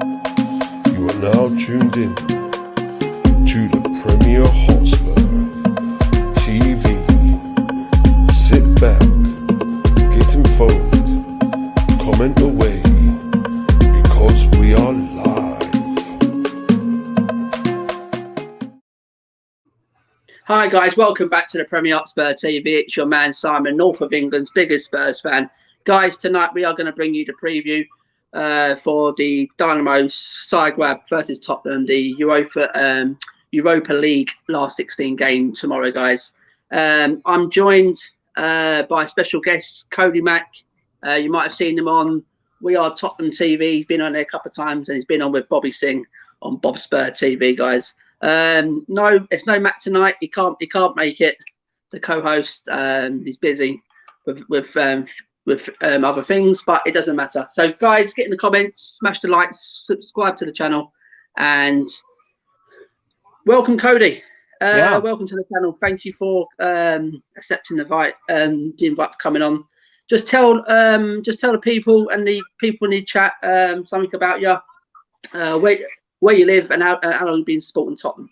You are now tuned in to the Premier Hotspur TV. Sit back, get involved, comment away, because we are live. Hi guys, welcome back to the Premier Hotspur TV. It's your man Simon, North of England's biggest Spurs fan. Guys, tonight we are going to bring you the preview for the Dynamo Zagreb versus Tottenham, the Europa League last 16 game tomorrow, guys. I'm joined by special guest Cody Mack. You might have seen him on We Are Tottenham TV. He's been on there a couple of times, and he's been on with Bobby Singh on Bob Spur TV, guys. No, it's no Matt tonight. He can't make it. The co-host, he's busy with other things, but it doesn't matter. So, guys, get in the comments, smash the likes, subscribe to the channel, and welcome, Cody. Welcome to the channel. Thank you for accepting the invite for coming on. Just tell the people and the people in the chat something about you, where you live, and how long you've been supporting Tottenham.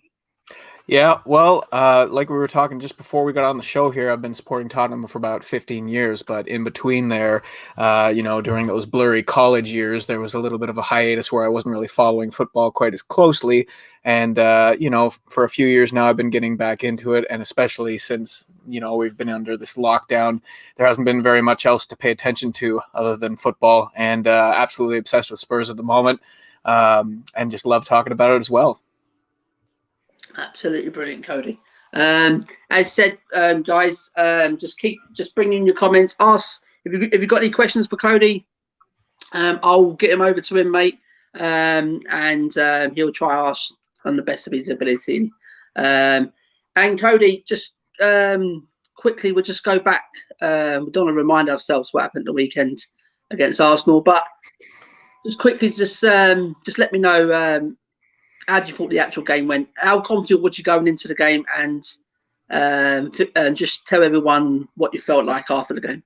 Yeah, well, like we were talking just before we got on the show here, I've been supporting Tottenham for about 15 years, but in between there, during those blurry college years, there was a little bit of a hiatus where I wasn't really following football quite as closely. And, for a few years now, I've been getting back into it. And especially since, we've been under this lockdown, there hasn't been very much else to pay attention to other than football, and absolutely obsessed with Spurs at the moment, and just love talking about it as well. Absolutely brilliant, Cody. As said, guys, just bring in your comments. Ask if you've got any questions for Cody. I'll get him over to him, mate, and he'll try to ask on the best of his ability. And Cody, just quickly, we'll just go back. We don't want to remind ourselves what happened the weekend against Arsenal, but just quickly, just let me know. How do you thought the actual game went? How confident were you going into the game? And just tell everyone what you felt like after the game.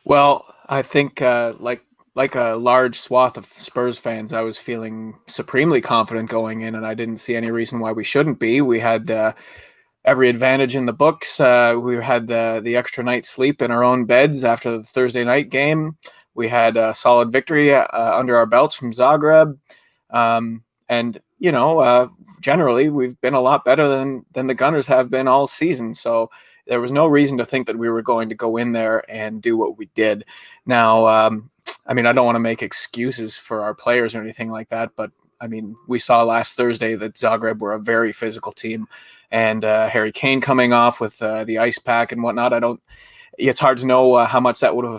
Well, I think like a large swath of Spurs fans, I was feeling supremely confident going in, and I didn't see any reason why we shouldn't be. We had every advantage in the books. We had the extra night's sleep in our own beds after the Thursday night game. We had a solid victory under our belts from Zagreb. And generally we've been a lot better than the Gunners have been all season. So there was no reason to think that we were going to go in there and do what we did. Now, I don't want to make excuses for our players or anything like that, but we saw last Thursday that Zagreb were a very physical team, and Harry Kane coming off with the ice pack and whatnot. It's hard to know how much that would have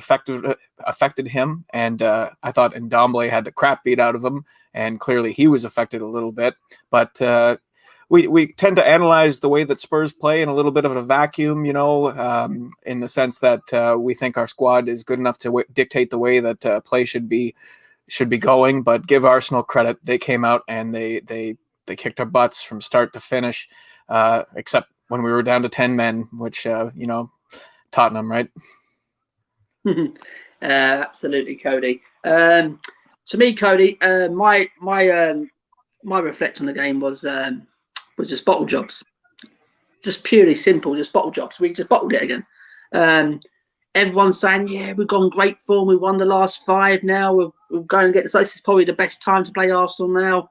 affected him. And I thought Ndombele had the crap beat out of him, and clearly he was affected a little bit. But we tend to analyze the way that Spurs play in a little bit of a vacuum, in the sense that we think our squad is good enough to dictate the way that play should be going. But give Arsenal credit; they came out and they kicked our butts from start to finish, except when we were down to 10 men, which Tottenham, right? Absolutely, Cody. To me, Cody, my reflect on the game was just bottle jobs, just purely simple, just bottle jobs. We just bottled it again. Everyone's saying, yeah, we've gone great form. We won the last 5 now. We're going to get this is probably the best time to play Arsenal now,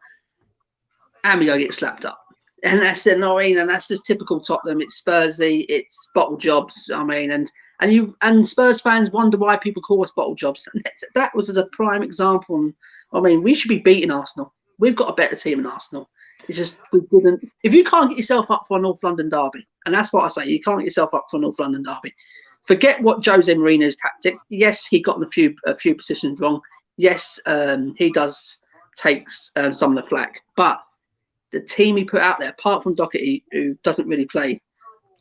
and we go get slapped up. And that's annoying, and that's just typical Tottenham. It's Spursy, it's bottle jobs. And Spurs fans wonder why people call us bottle jobs. And that was a prime example. We should be beating Arsenal. We've got a better team than Arsenal. It's just we didn't. If you can't get yourself up for a North London derby, and that's what I say, you can't get yourself up for a North London derby. Forget what Jose Mourinho's tactics. Yes, he got in a few positions wrong. Yes, he does take some of the flack, but the team he put out there, apart from Doherty, who doesn't really play,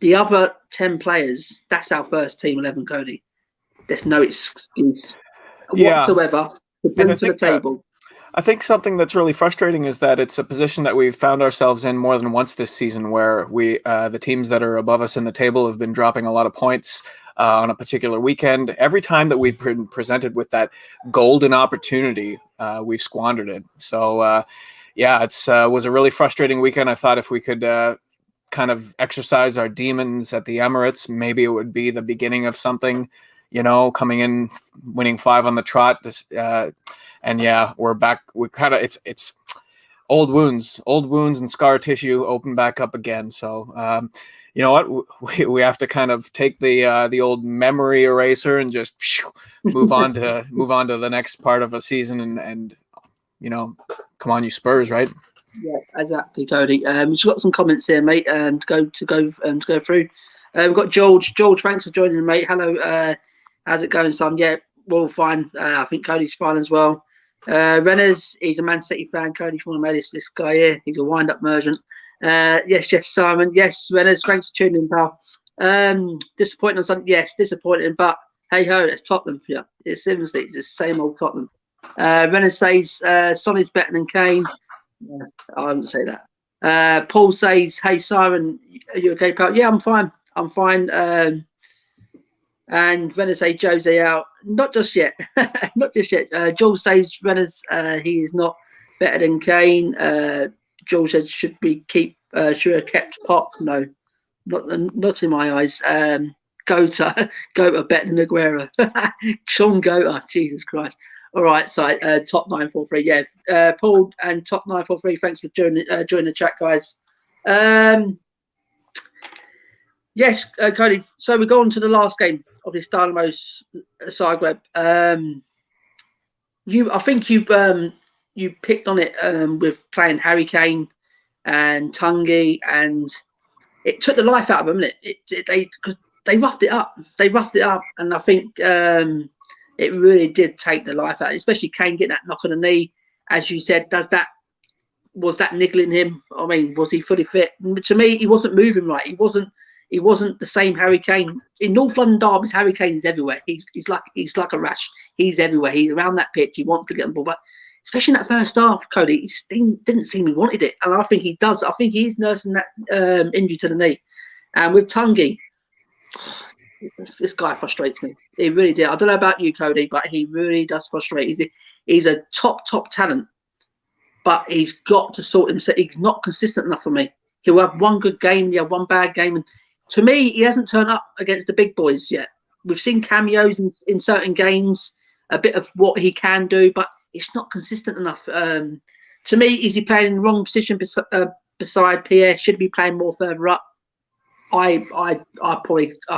the other 10 players, that's our first team 11, Cody. There's no excuse whatsoever to bring to the table. I think something that's really frustrating is that it's a position that we've found ourselves in more than once this season, where the teams that are above us in the table have been dropping a lot of points on a particular weekend. Every time that we've been presented with that golden opportunity, we've squandered it. So, yeah, it's was a really frustrating weekend. I thought if we could kind of exercise our demons at the Emirates, maybe it would be the beginning of something, coming in, winning 5 on the trot. And yeah, we're back. We kind of, it's old wounds and scar tissue open back up again. So, you know what, we have to kind of take the old memory eraser and just move on to the next part of a season and come on, you Spurs, right? Yeah, exactly, Cody. We've got some comments here, mate. To go through. We've got George. George, thanks for joining, mate. Hello. How's it going, son? Yeah, we're all fine. I think Cody's fine as well. Renners, he's a Man City fan. Cody, if you want to make this guy here, he's a wind-up merchant. Yes, Simon. Yes, Renners, thanks for tuning in, pal. Disappointing on Sunday. Yes, disappointing, but hey ho, it's Tottenham for you. It's seriously, it's the same old Tottenham. Renners says Son is better than Kane. Yeah, I wouldn't say that. Paul says, "Hey Simon, are you okay, pal?" Yeah, I'm fine. I'm fine. And Renner says Jose out. Not just yet. Not just yet. Jules says Renner's he is not better than Kane. Jules says should have kept Pop. No, not in my eyes. Gota better than Aguero. Sean Gota. Jesus Christ. All right, so top 943. Yeah, Paul and top 943. Thanks for joining the chat, guys. Yes, Cody. So we go on to the last game of this Dynamo Zagreb. I think you picked on it with playing Harry Kane and Tungi, and it took the life out of them, didn't it? Because they roughed it up. They roughed it up, and I think it really did take the life out, especially Kane getting that knock on the knee. As you said, was that niggling him? I mean, was he fully fit? To me, he wasn't moving right. He wasn't the same Harry Kane. In North London derbies, Harry Kane is everywhere. He's like a rash. He's everywhere. He's around that pitch. He wants to get the ball, but especially in that first half, Cody, he didn't seem he wanted it, and I think he does. I think he's nursing that injury to the knee. And with Tungi, this guy frustrates me. He really did. I don't know about you, Cody, but he really does frustrate. He's a top talent, but he's got to sort himself. He's not consistent enough for me. He'll have one good game, he'll have one bad game, and to me, he hasn't turned up against the big boys yet. We've seen cameos in certain games, a bit of what he can do, but it's not consistent enough. To me, is he playing in the wrong position beside Pierre? Should he be playing more further up? I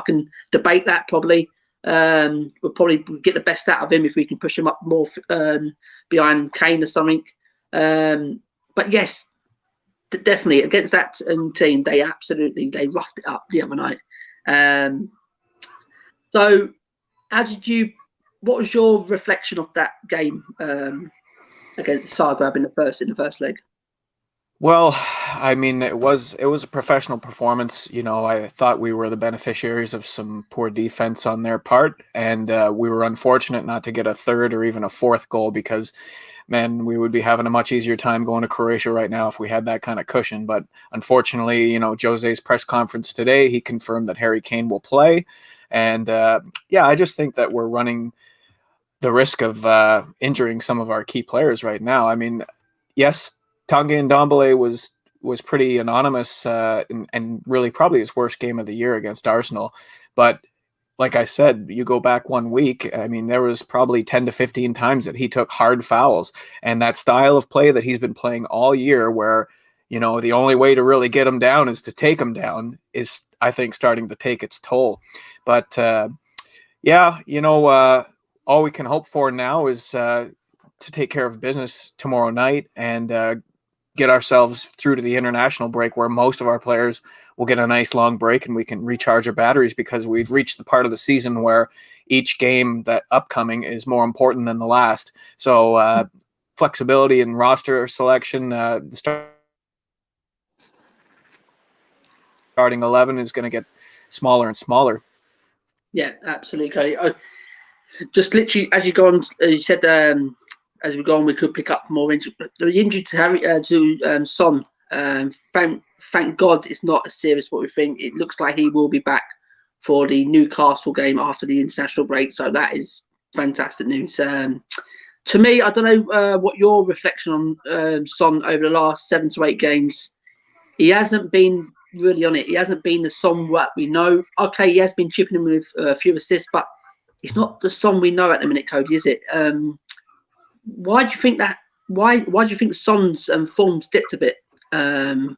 can debate that probably. We'll probably get the best out of him if we can push him up more behind Kane or something. But yes, definitely against that team, they roughed it up the other night. So, what was your reflection of that game against Zagreb in the first leg? Well, I mean, it was a professional performance. I thought we were the beneficiaries of some poor defense on their part, and we were unfortunate not to get a third or even a fourth goal because, man, we would be having a much easier time going to Croatia right now if we had that kind of cushion. But unfortunately, Jose's press conference today, he confirmed that Harry Kane will play. And yeah, I just think that we're running the risk of injuring some of our key players right now. I mean, yes, Tanguy Ndombele was pretty anonymous and really probably his worst game of the year against Arsenal. But like I said, you go back 1 week, I mean, there was probably 10 to 15 times that he took hard fouls. And that style of play that he's been playing all year where, the only way to really get him down is to take him down is, I think, starting to take its toll. But yeah, all we can hope for now is to take care of business tomorrow night and get ourselves through to the international break where most of our players will get a nice long break and we can recharge our batteries because we've reached the part of the season where each game that upcoming is more important than the last. So flexibility in roster selection, the starting 11 is going to get smaller and smaller. Yeah, absolutely. Just literally, as you go on, you said as we go on, we could pick up more injury. The injury to Son, thank God it's not as serious as what we think. It looks like he will be back for the Newcastle game after the international break. So that is fantastic news. To me, I don't know what your reflection on Son over the last 7 to 8 games. He hasn't been really on it. He hasn't been the Son that we know. Okay, he has been chipping in with a few assists, but it's not the Son we know at the minute, Cody, is it? Why do you think that? Why do you think Son's form's dipped a bit in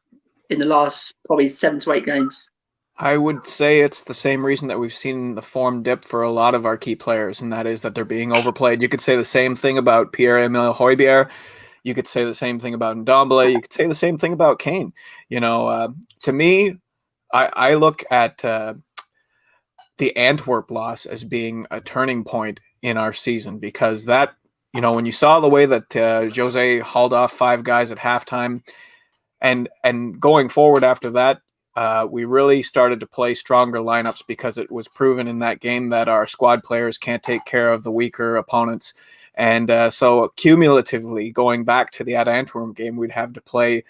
the last probably 7 to 8 games? I would say it's the same reason that we've seen the form dip for a lot of our key players, and that is that they're being overplayed. You could say the same thing about Pierre-Emile Højbjerg. You could say the same thing about Ndombele. You could say the same thing about Kane. To me, I look at the Antwerp loss as being a turning point in our season, because that, when you saw the way that Jose hauled off 5 guys at halftime, and going forward after that, we really started to play stronger lineups, because it was proven in that game that our squad players can't take care of the weaker opponents. And so cumulatively, going back to the Antwerp game, we'd have to play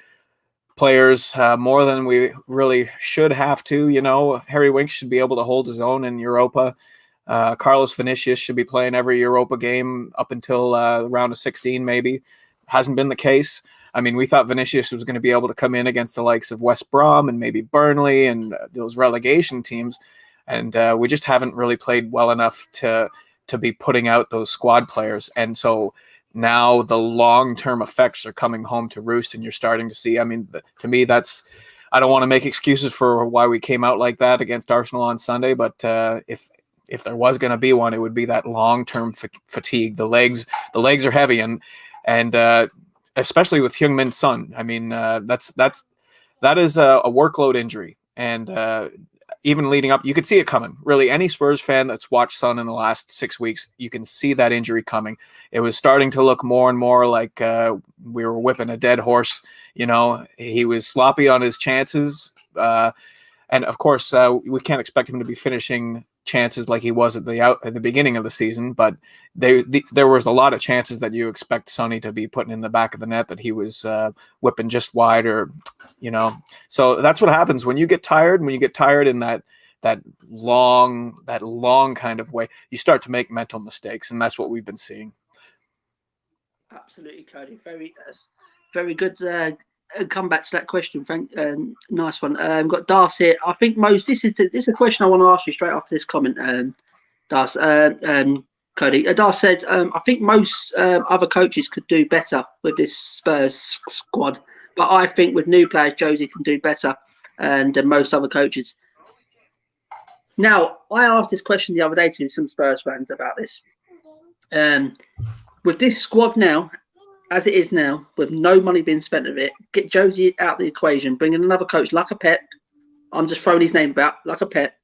players more than we really should have to. Harry Winks should be able to hold his own in Europa. Carlos Vinicius should be playing every Europa game up until the round of 16, maybe. Hasn't been the case. I mean, we thought Vinicius was going to be able to come in against the likes of West Brom and maybe Burnley and those relegation teams, and we just haven't really played well enough to be putting out those squad players. And so now the long-term effects are coming home to roost, and you're starting to see, to me, I don't want to make excuses for why we came out like that against Arsenal on Sunday, but if there was going to be one, it would be that long-term fatigue. The legs are heavy, and especially with Heung-min Son. That is a workload injury, and even leading up, you could see it coming. Really, any Spurs fan that's watched Son in the last 6 weeks, you can see that injury coming. It was starting to look more and more like we were whipping a dead horse. He was sloppy on his chances, and of course, we can't expect him to be finishing chances like he was at the beginning of the season, but there was a lot of chances that you expect Sonny to be putting in the back of the net that he was whipping just wide, or so that's what happens when you get tired. When you get tired in that long kind of way, you start to make mental mistakes, and that's what we've been seeing. Absolutely, Cody. Very good come back to that question. Nice one. Got Darcy. I think most. This is a question I want to ask you straight after this comment, Darcy. Cody. Darcy said, I think most other coaches could do better with this Spurs squad, but I think with new players, Josie can do better than most other coaches. Now, I asked this question the other day to some Spurs fans about this. With this squad now, as it is now, with no money being spent of it, get Josie out of the equation, bring in another coach like a Pep. I'm just throwing his name about, like a Pep.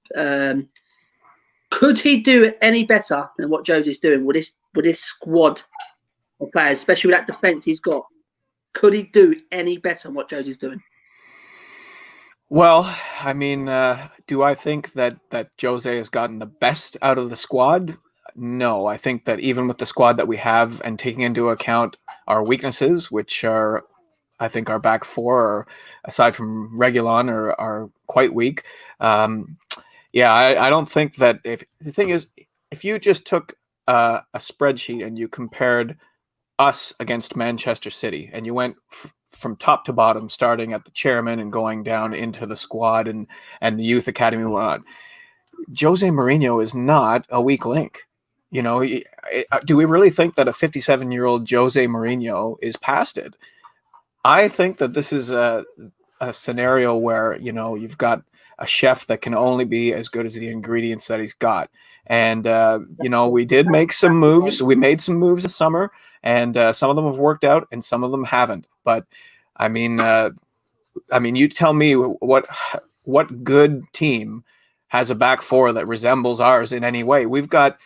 Could he do it any better than what Josie's doing with this squad of players, especially with that defence he's got? Could he do any better than what Josie's doing? Well, do I think that Jose has gotten the best out of the squad? No, I think that even with the squad that we have, and taking into account our weaknesses, which are, I think our back four, aside from Reguilon, are quite weak. I don't think that the thing is, if you just took a spreadsheet and you compared us against Manchester City, and you went from top to bottom, starting at the chairman and going down into the squad and the youth academy and whatnot, Jose Mourinho is not a weak link. Do we really think that a 57-year-old Jose Mourinho is past it? I think that this is a scenario where, you've got a chef that can only be as good as the ingredients that he's got. And, we did make some moves. We made some moves this summer, and some of them have worked out and some of them haven't. But, you tell me what good team has a back four that resembles ours in any way. We've got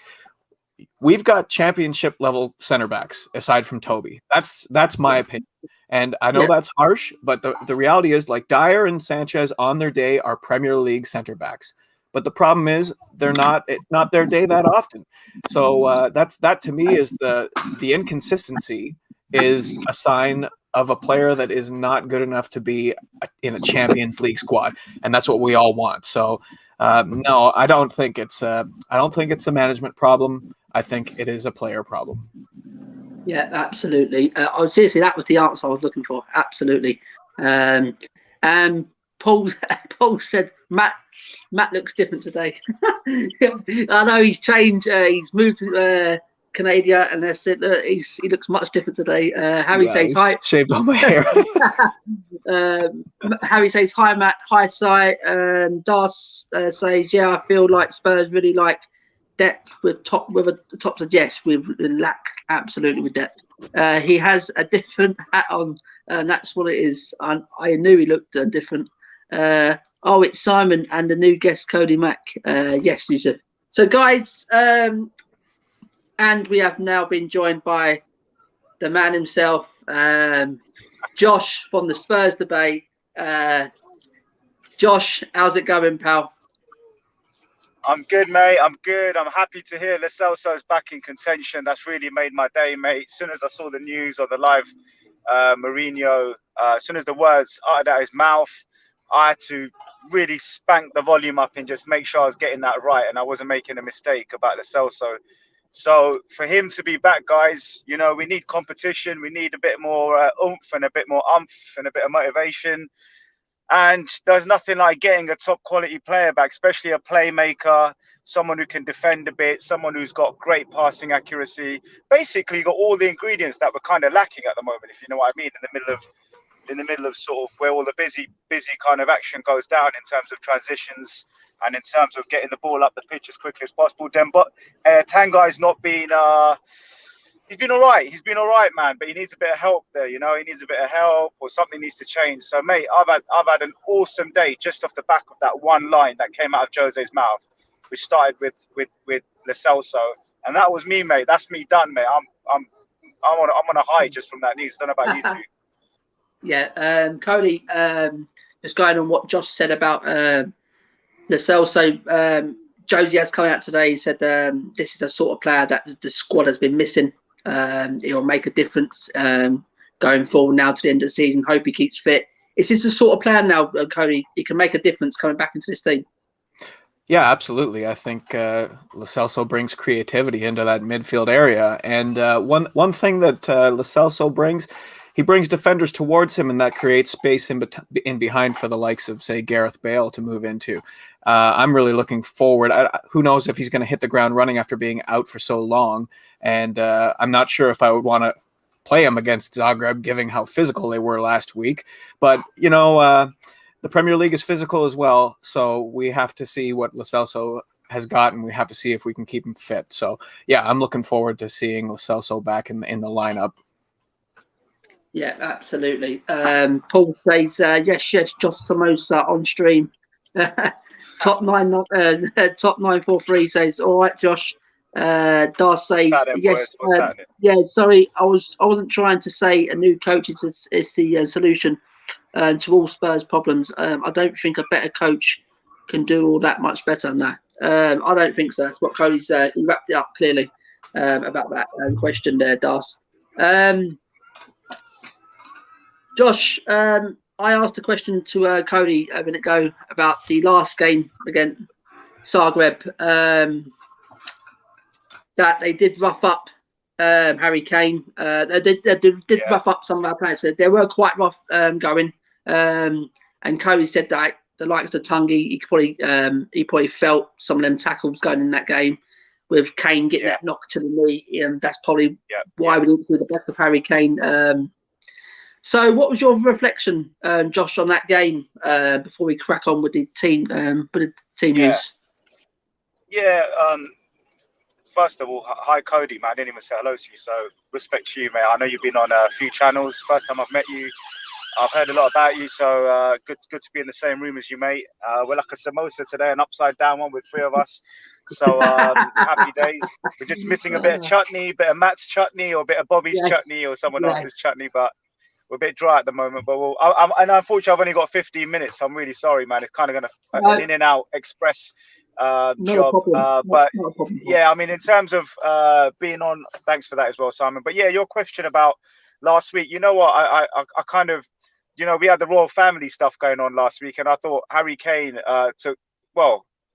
championship level center backs aside from Toby. That's my opinion. And I know that's harsh, but the reality is, like, Dyer and Sanchez on their day are Premier League center backs. But the problem is it's not their day that often. So that to me is the inconsistency is a sign of a player that is not good enough to be in a Champions League squad. And that's what we all want. So No, I don't think it's a management problem. I think it is a player problem. Yeah, absolutely. Seriously, that was the answer I was looking for. Absolutely. And Paul Paul said Matt looks different today. I know he's changed. He's moved to Canada, and they said he looks much different today. Harry says hi. Shaved all my hair. Harry says hi, Matt. Hi, Si. Das says, yeah, I feel like Spurs really like depth with a top said yes, we lack absolutely with depth. He has a different hat on, and that's what it is. I knew he looked different. Oh, it's Simon and the new guest Cody Mack. Yes, Yusuf. So guys, and we have now been joined by the man himself, Josh from the Spurs debate. Josh, how's it going, pal? I'm good, mate. I'm good. I'm happy to hear Lo Celso's back in contention. That's really made my day, mate. As soon as I saw the news or the live Mourinho, as soon as the words uttered out his mouth, I had to really spank the volume up and just make sure I was getting that right and I wasn't making a mistake about Lo Celso. So for him to be back, guys, you know, we need competition. We need a bit more oomph and a bit more umph and a bit of motivation. And there's nothing like getting a top quality player back, especially a playmaker, someone who can defend a bit, someone who's got great passing accuracy. Basically, got all the ingredients that we're kind of lacking at the moment, if you know what I mean, in the middle of sort of where all the busy kind of action goes down in terms of transitions and in terms of getting the ball up the pitch as quickly as possible. But Tangai's not been. He's been all right. He's been all right, man. But he needs a bit of help there. You know, he needs a bit of help, or something needs to change. So, mate, I've had an awesome day just off the back of that one line that came out of Jose's mouth, which started with Lo Celso, and that was me, mate. That's me done, mate. I'm on a high just from that news. Don't know about you two. Yeah, Cody. Just going on what Josh said about Lo Celso. Josie has come out today. He said this is a sort of player that the squad has been missing. He'll make a difference going forward now to the end of the season. Hope he keeps fit. Is this the sort of player now, Cody? He can make a difference coming back into this team. Yeah, absolutely. I think Lo Celso brings creativity into that midfield area, and one thing that Lo Celso brings, he brings defenders towards him, and that creates space in behind for the likes of, say, Gareth Bale to move into. I'm really looking forward. Who knows if he's going to hit the ground running after being out for so long, and I'm not sure if I would want to play him against Zagreb, given how physical they were last week. But, you know, the Premier League is physical as well, so we have to see what Lo Celso has got, and we have to see if we can keep him fit. So, yeah, I'm looking forward to seeing Lo Celso back in the lineup. Yeah, absolutely. Paul says, yes, Josh Samosa on stream. Top 943 says, all right, Josh. Dar says, yes. Yeah, sorry, I wasn't trying to say a new coach is the solution to all Spurs problems. I don't think a better coach can do all that much better. No, I don't think so. That's what Cody's he wrapped it up clearly about that question there, Das. Josh, I asked a question to Cody a minute ago about the last game against Zagreb, that they did rough up Harry Kane. They did rough up some of our players. They were quite rough going. And Cody said that the likes of Tungi, he probably felt some of them tackles going in that game with Kane getting that knock to the knee. And that's probably why we didn't see the best of Harry Kane. So, what was your reflection, Josh, on that game before we crack on with the team news? Yeah. First of all, hi Cody, man. I didn't even say hello to you, so respect to you, mate. I know you've been on a few channels. First time I've met you, I've heard a lot about you, so good to be in the same room as you, mate. We're like a samosa today, an upside down one with three of us. So happy days. We're just missing a bit of chutney, a bit of Matt's chutney, or a bit of Bobby's chutney, or someone else's chutney, but we're a bit dry at the moment. But and unfortunately, I've only got 15 minutes. So I'm really sorry, man. It's kind of an in and out express job. But yeah, I mean, in terms of being on, thanks for that as well, Simon. But yeah, your question about last week, you know what, I kind of, you know, we had the royal family stuff going on last week, and I thought Harry Kane to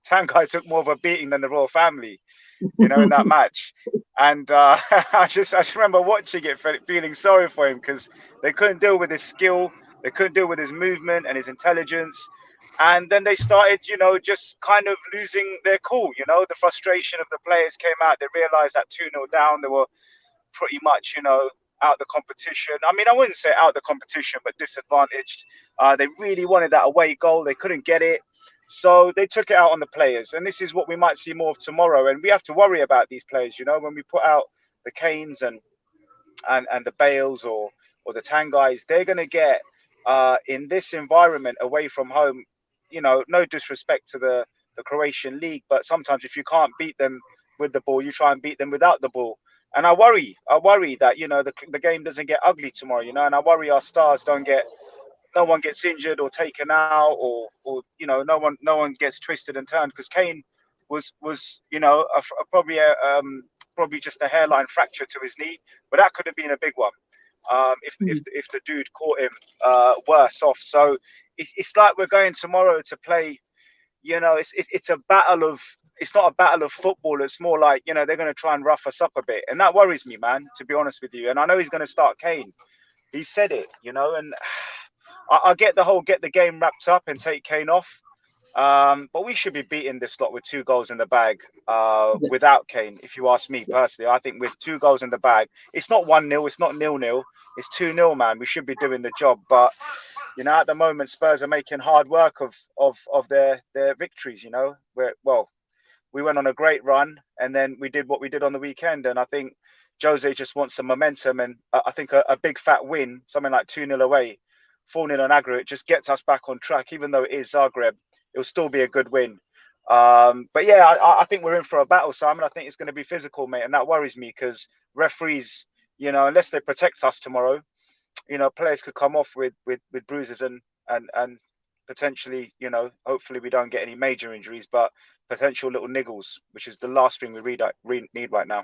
Tanguy took more of a beating than the royal family, you know, in that match. And I just remember watching it, feeling sorry for him, because they couldn't deal with his skill, they couldn't deal with his movement and his intelligence. And then they started, you know, just kind of losing their cool. You know, the frustration of the players came out. They realised that 2-0 down, they were pretty much, you know, out the competition. I mean, I wouldn't say out the competition, but disadvantaged. They really wanted that away goal. They couldn't get it. So they took it out on the players. And this is what we might see more of tomorrow. And we have to worry about these players, you know, when we put out the Kanes and the Bales or the Tanguys, they're going to get in this environment away from home, you know, no disrespect to the Croatian league, but sometimes if you can't beat them with the ball, you try and beat them without the ball. And I worry that, you know, the game doesn't get ugly tomorrow, you know, and I worry our stars no one gets injured or taken out, or you know, no one gets twisted and turned, because Kane was you know, probably just a hairline fracture to his knee, but that could have been a big one if the dude caught him worse off. So it's like we're going tomorrow to play, you know, it's a battle of, it's not a battle of football. It's more like, you know, they're going to try and rough us up a bit. And that worries me, man, to be honest with you. And I know he's going to start Kane. He said it, you know, and I get the game wrapped up and take Kane off. But we should be beating this lot with 2 goals in the bag without Kane, if you ask me personally. I think with 2 goals in the bag, it's not 1-0, it's not 0-0, it's 2-0, man. We should be doing the job. But, you know, at the moment, Spurs are making hard work of their victories, you know. We went on a great run, and then we did what we did on the weekend. And I think Jose just wants some momentum. And I think a big fat win, something like 2-0 away, 4-0 on aggregate, just gets us back on track. Even though it is Zagreb, it'll still be a good win. But yeah, I think we're in for a battle, Simon. I think it's going to be physical, mate. And that worries me, because referees, you know, unless they protect us tomorrow, you know, players could come off with bruises and potentially, you know, hopefully we don't get any major injuries, but potential little niggles, which is the last thing we need right now.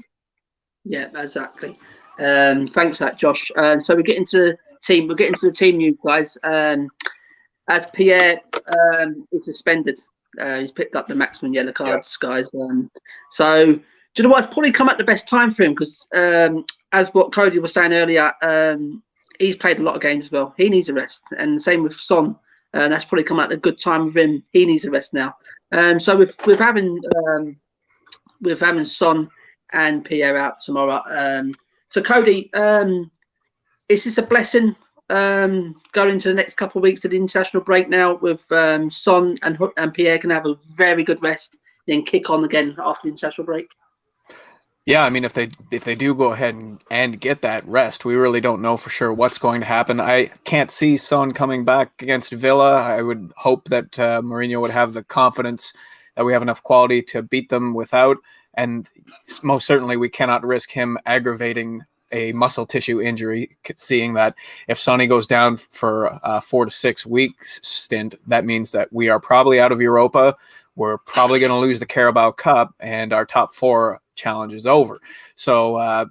Yeah, exactly. Thanks for that, Josh. So we're getting to the team news, guys. As Pierre is suspended, he's picked up the maximum yellow cards, guys. So do you know what? It's probably come at the best time for him, because as what Cody was saying earlier, he's played a lot of games as well. He needs a rest, and the same with Son. That's probably come at a good time with him. He needs a rest now. So with having Son and Pierre out tomorrow. So Cody, is this a blessing going into the next couple of weeks of the international break now, with Son and Pierre can have a very good rest, then kick on again after the international break? Yeah, I mean, if they do go ahead and get that rest, we really don't know for sure what's going to happen. I can't see Son coming back against Villa. I would hope that Mourinho would have the confidence that we have enough quality to beat them without. And most certainly, we cannot risk him aggravating a muscle tissue injury, seeing that if Sonny goes down for a 4 to 6 weeks stint, that means that we are probably out of Europa. We're probably going to lose the Carabao Cup, and our top 4 challenge is over. So,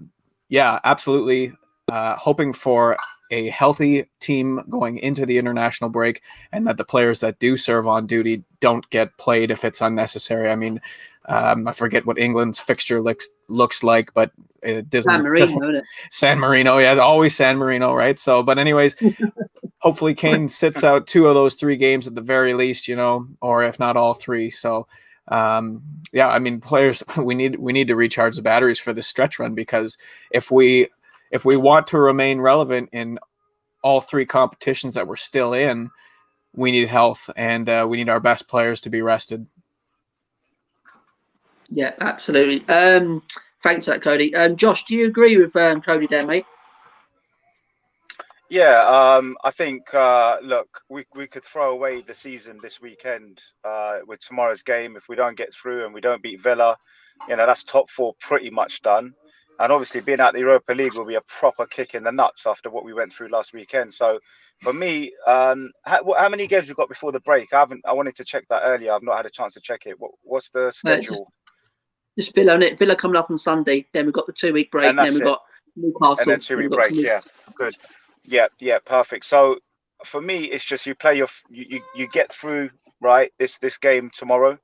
yeah, absolutely hoping for a healthy team going into the international break, and that the players that do serve on duty don't get played if it's unnecessary. I mean, I forget what England's fixture looks like, but it doesn't. San Marino, isn't it? San Marino, yeah, always San Marino, right? So, but anyways, hopefully Kane sits out 2 of those 3 games at the very least, you know, or if not all 3. So, yeah, I mean, players, we need to recharge the batteries for this stretch run, because if we want to remain relevant in all 3 competitions that we're still in, we need health, and we need our best players to be rested. Yeah, absolutely. Thanks for that, Cody. Josh, do you agree with Cody there, mate? Yeah, I think, look, we could throw away the season this weekend with tomorrow's game. If we don't get through and we don't beat Villa, you know, that's top 4 pretty much done. And obviously being out the Europa League will be a proper kick in the nuts after what we went through last weekend. So for me, how many games we've got before the break? I wanted to check that earlier. I've not had a chance to check it. What's the schedule? Just Villa, innit? Villa coming up on Sunday. Then we've got the 2-week break. And then we've got Newcastle. And then 2-week break. Yeah, good. Yeah, perfect. So for me, it's just you play you get through, right, this game tomorrow.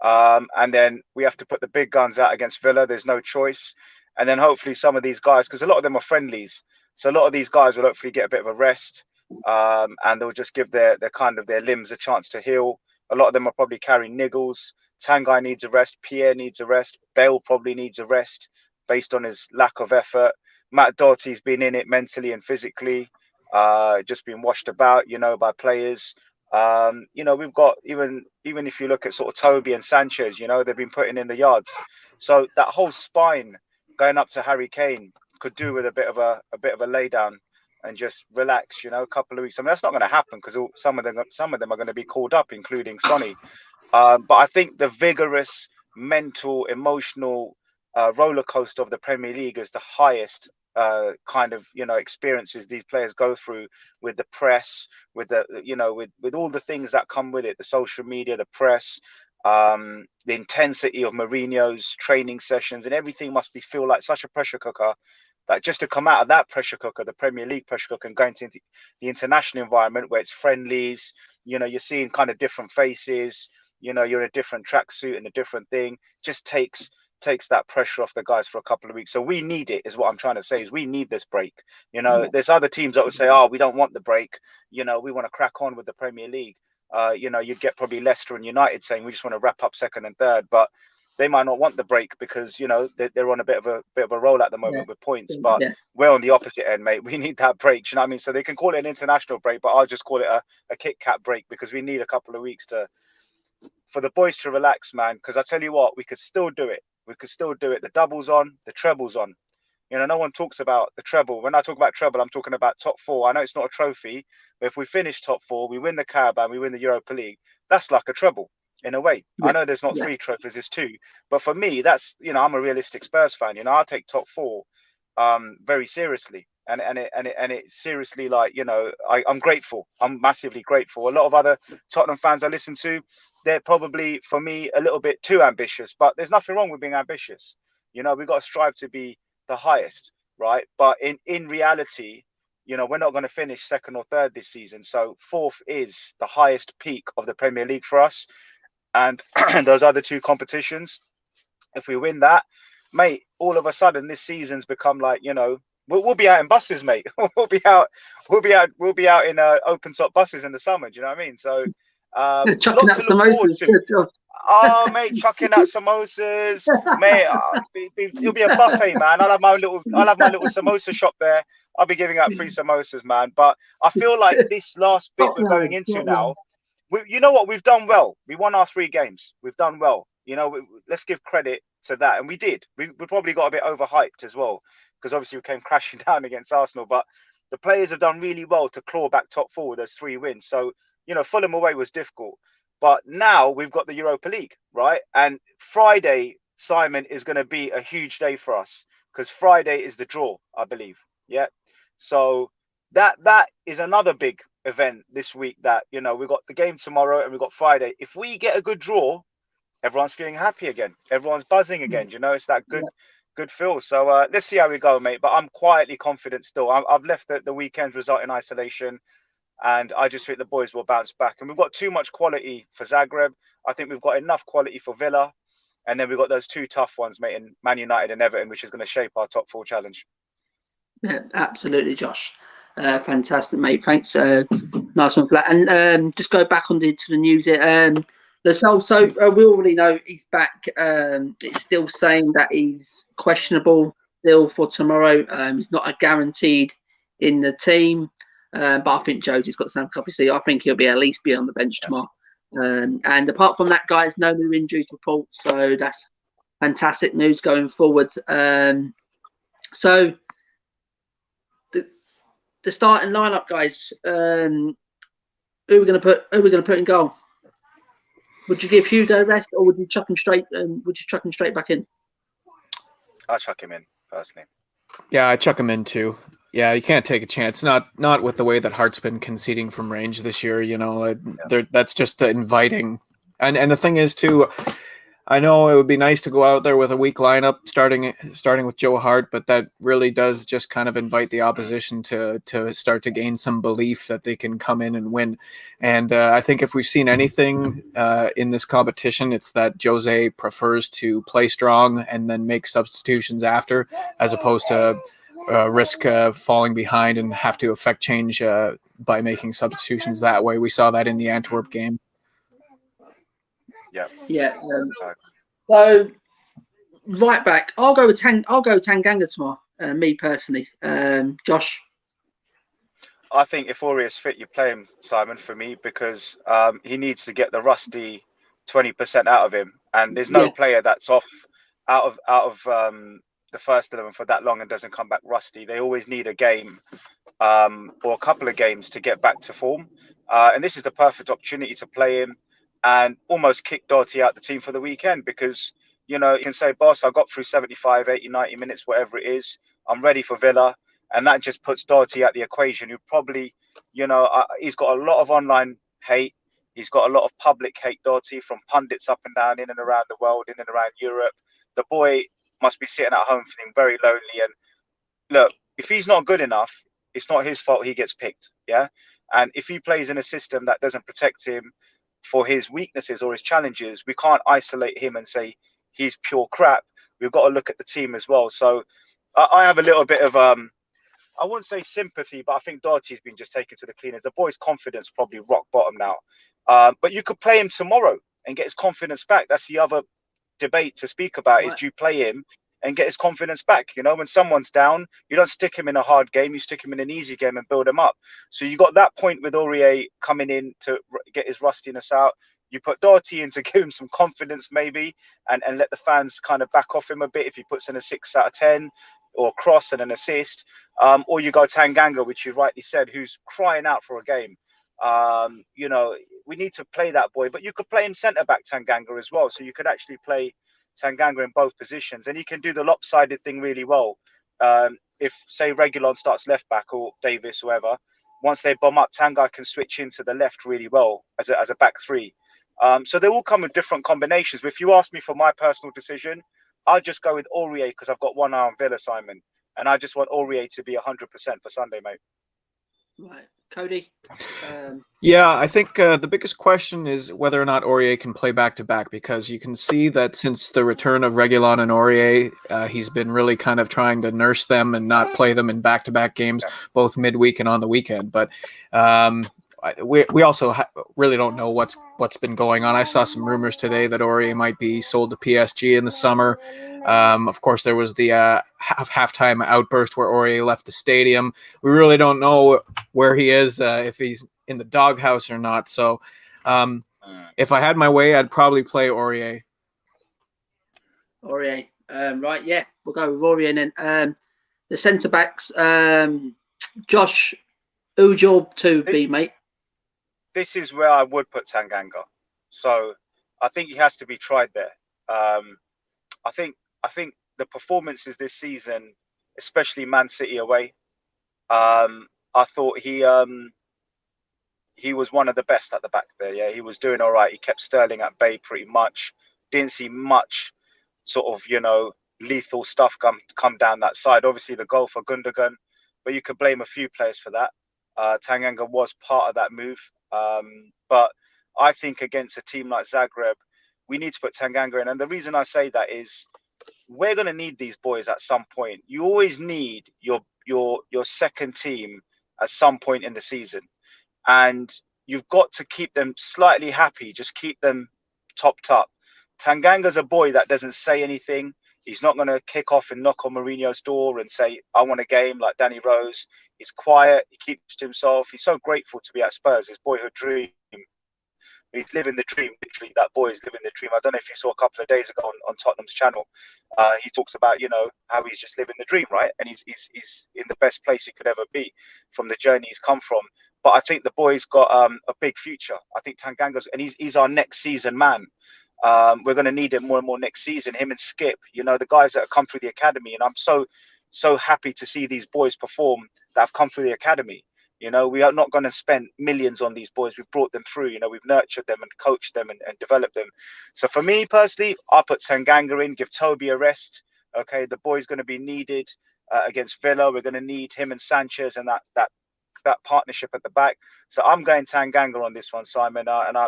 And then we have to put the big guns out against Villa. There's no choice. And then hopefully some of these guys, because a lot of them are friendlies, so a lot of these guys will hopefully get a bit of a rest, and they'll just give their limbs a chance to heal. A lot of them are probably carrying niggles. Tanguy needs a rest. Pierre needs a rest. Bale probably needs a rest based on his lack of effort. Matt Doherty's been in it mentally and physically, just been washed about, by players. We've got even if you look at sort of Toby and Sanchez, they've been putting in the yards. So that whole spine going up to Harry Kane could do with a bit of a lay down and just relax, a couple of weeks. I mean, that's not going to happen because some of them are going to be called up, including Sonny. But I think the vigorous mental, emotional roller coaster of the Premier League is the highest experiences these players go through, with the press, with with all the things that come with it, the social media, the press, the intensity of Mourinho's training sessions, and everything must feel like such a pressure cooker, that just to come out of that pressure cooker, the Premier League pressure cooker, and go into the international environment where it's friendlies, you're seeing kind of different faces, you're in a different tracksuit and a different thing, just takes that pressure off the guys for a couple of weeks. So we need it, is what I'm trying to say, is we need this break. There's other teams that would say, oh, we don't want the break, we want to crack on with the Premier League. You'd get probably Leicester and United saying we just want to wrap up second and third, but they might not want the break because they're on a bit of a roll at the moment with points. But we're on the opposite end, mate. We need that break. You know what I mean? So they can call it an international break, but I'll just call it a Kit Kat break, because we need a couple of weeks for the boys to relax, man. Because I tell you what, we could still do it. We could still do it. The double's on, the treble's on. No one talks about the treble. When I talk about treble, I'm talking about top four. I know it's not a trophy, but if we finish top four, we win the Carabao, we win the Europa League, that's like a treble in a way. I know there's not 3 trophies, there's 2. But for me, that's, I'm a realistic Spurs fan. I'll take top 4 very seriously. And it seriously, like, I'm grateful. I'm massively grateful. A lot of other Tottenham fans I listen to, they're probably, for me, a little bit too ambitious. But there's nothing wrong with being ambitious. We've got to strive to be the highest, right? But in reality, we're not going to finish second or third this season. So 4th is the highest peak of the Premier League for us. And those other 2 competitions, if we win that, mate, all of a sudden this season's become like, we'll be out in buses, mate. we'll be out in open top buses in the summer. Do you know what I mean? So chucking out samosas. Oh, mate, chucking out samosas, mate. It'll be a buffet, man. I'll have my little samosa shop there. I'll be giving out free samosas, man. But I feel like this last bit we're going into now, you know what? We've done well. We won our 3 games. We've done well. Let's give credit to that. And we did. We probably got a bit overhyped as well, because obviously we came crashing down against Arsenal. But the players have done really well to claw back top 4 with those 3 wins. So, Fulham away was difficult. But now we've got the Europa League, right? And Friday, Simon, is going to be a huge day for us, because Friday is the draw, I believe. Yeah. So that is another big event this week, that, we've got the game tomorrow and we've got Friday. If we get a good draw, everyone's feeling happy again. Everyone's buzzing again. It's that good feel. So let's see how we go, mate. But I'm quietly confident still. I've left the weekend's result in isolation. And I just think the boys will bounce back. And we've got too much quality for Zagreb. I think we've got enough quality for Villa. And then we've got those 2 tough ones, mate, in Man United and Everton, which is going to shape our top 4 challenge. Yeah, absolutely, Josh. Fantastic, mate. Thanks. Nice one for that. And just go back on to the news. So we already know he's back. It's still saying that he's questionable still for tomorrow. He's not a guaranteed in the team. But I think Josie's got some obviously. I think he'll at least be on the bench tomorrow. And apart from that, guys, no new injuries reports. So that's fantastic news going forward. So the starting lineup, guys. Who are we going to put in goal? Would you give Hugo rest, or would you chuck him straight? Back in? I'll chuck him in personally. Yeah, I chuck him in too. Yeah, you can't take a chance. Not with the way that Hart's been conceding from range this year. That's just inviting. And the thing is too, I know it would be nice to go out there with a weak lineup, starting with Joe Hart, but that really does just kind of invite the opposition to start to gain some belief that they can come in and win. And I think if we've seen anything in this competition, it's that Jose prefers to play strong and then make substitutions after, as opposed to risk falling behind and have to affect change by making substitutions that way. We saw that in the Antwerp game. Yeah. Yeah. So right back, I'll go with Tanganga tomorrow. Me personally, Josh. I think if Ori is fit, you play him, Simon, for me, because he needs to get the rusty 20% out of him, and there's no player that's off out of the first 11 for that long and doesn't come back rusty. They always need a game or a couple of games to get back to form, and this is the perfect opportunity to play him and almost kick Doherty out the team for the weekend, because you can say, boss, I got through 75, 80, 90 minutes, whatever it is. I'm ready for Villa. And that just puts Doherty at the equation, who probably, he's got a lot of online hate. He's got a lot of public hate, Doherty, from pundits up and down, in and around the world, in and around Europe. The boy must be sitting at home feeling very lonely. And look, if he's not good enough, it's not his fault he gets picked. Yeah. And if he plays in a system that doesn't protect him for his weaknesses or his challenges, we can't isolate him and say he's pure crap. We've got to look at the team as well. So I have a little bit of, I wouldn't say sympathy, but I think Doherty's been just taken to the cleaners. The boy's confidence probably rock bottom now. But you could play him tomorrow and get his confidence back. That's the other debate to speak about, is do you play him and get his confidence back? When someone's down, you don't stick him in a hard game. You stick him in an easy game and build him up. So you got that point with Aurier coming in to get his rustiness out. You put Doherty in to give him some confidence maybe, and let the fans kind of back off him a bit if he puts in a 6 out of 10 or cross and an assist. Or you go Tanganga, which you rightly said, who's crying out for a game. We need to play that boy, but you could play him centre-back Tanganga as well. So you could actually play Tanganga in both positions, and he can do the lopsided thing really well. If, say, Reguilon starts left-back or Davis, whoever, once they bomb up, Tanga can switch into the left really well as a back three. So they all come with different combinations. But if you ask me for my personal decision, I'll just go with Aurier because I've got one eye on Villa, Simon. And I just want Aurier to be 100% for Sunday, mate. Right. Cody? Yeah, I think the biggest question is whether or not Aurier can play back-to-back, because you can see that since the return of Reguilon and Aurier, he's been really kind of trying to nurse them and not play them in back-to-back games, both midweek and on the weekend. But we also really don't know what's been going on. I saw some rumors today that Aurier might be sold to PSG in the summer. Of course, there was the halftime outburst where Aurier left the stadium. We really don't know where he is, if he's in the doghouse or not. So if I had my way, I'd probably play Aurier. Aurier. Right, yeah. We'll go with Aurier. And then the centre-backs, Josh, who'd your two be, mate? This is where I would put Tanganga. So I think he has to be tried there. I think the performances this season, especially Man City away, I thought he was one of the best at the back there. Yeah, he was doing all right. He kept Sterling at bay pretty much. Didn't see much sort of, lethal stuff come down that side. Obviously the goal for Gundogan, but you could blame a few players for that. Tanganga was part of that move. But I think against a team like Zagreb, we need to put Tanganga in. And the reason I say that is we're going to need these boys at some point. You always need your second team at some point in the season. And you've got to keep them slightly happy. Just keep them topped up. Tanganga's a boy that doesn't say anything. He's not going to kick off and knock on Mourinho's door and say, I want a game, like Danny Rose. He's quiet. He keeps to himself. He's so grateful to be at Spurs, his boyhood dream. He's living the dream, literally. That boy is living the dream. I don't know if you saw a couple of days ago on Tottenham's channel. He talks about, how he's just living the dream, right? And he's in the best place he could ever be from the journey he's come from. But I think the boy's got a big future. I think Tanganga's, and he's our next season man. We're going to need him more and more next season. Him and Skip, the guys that have come through the academy. And I'm so happy to see these boys perform that have come through the academy. You know, we are not going to spend millions on these boys. We've brought them through. You know, we've nurtured them and coached them and developed them. So for me personally, I'll put Tanganga in, give Toby a rest. Okay, the boy's going to be needed against Villa. We're going to need him and Sanchez and that partnership at the back. So I'm going Tanganga on this one, Simon. And I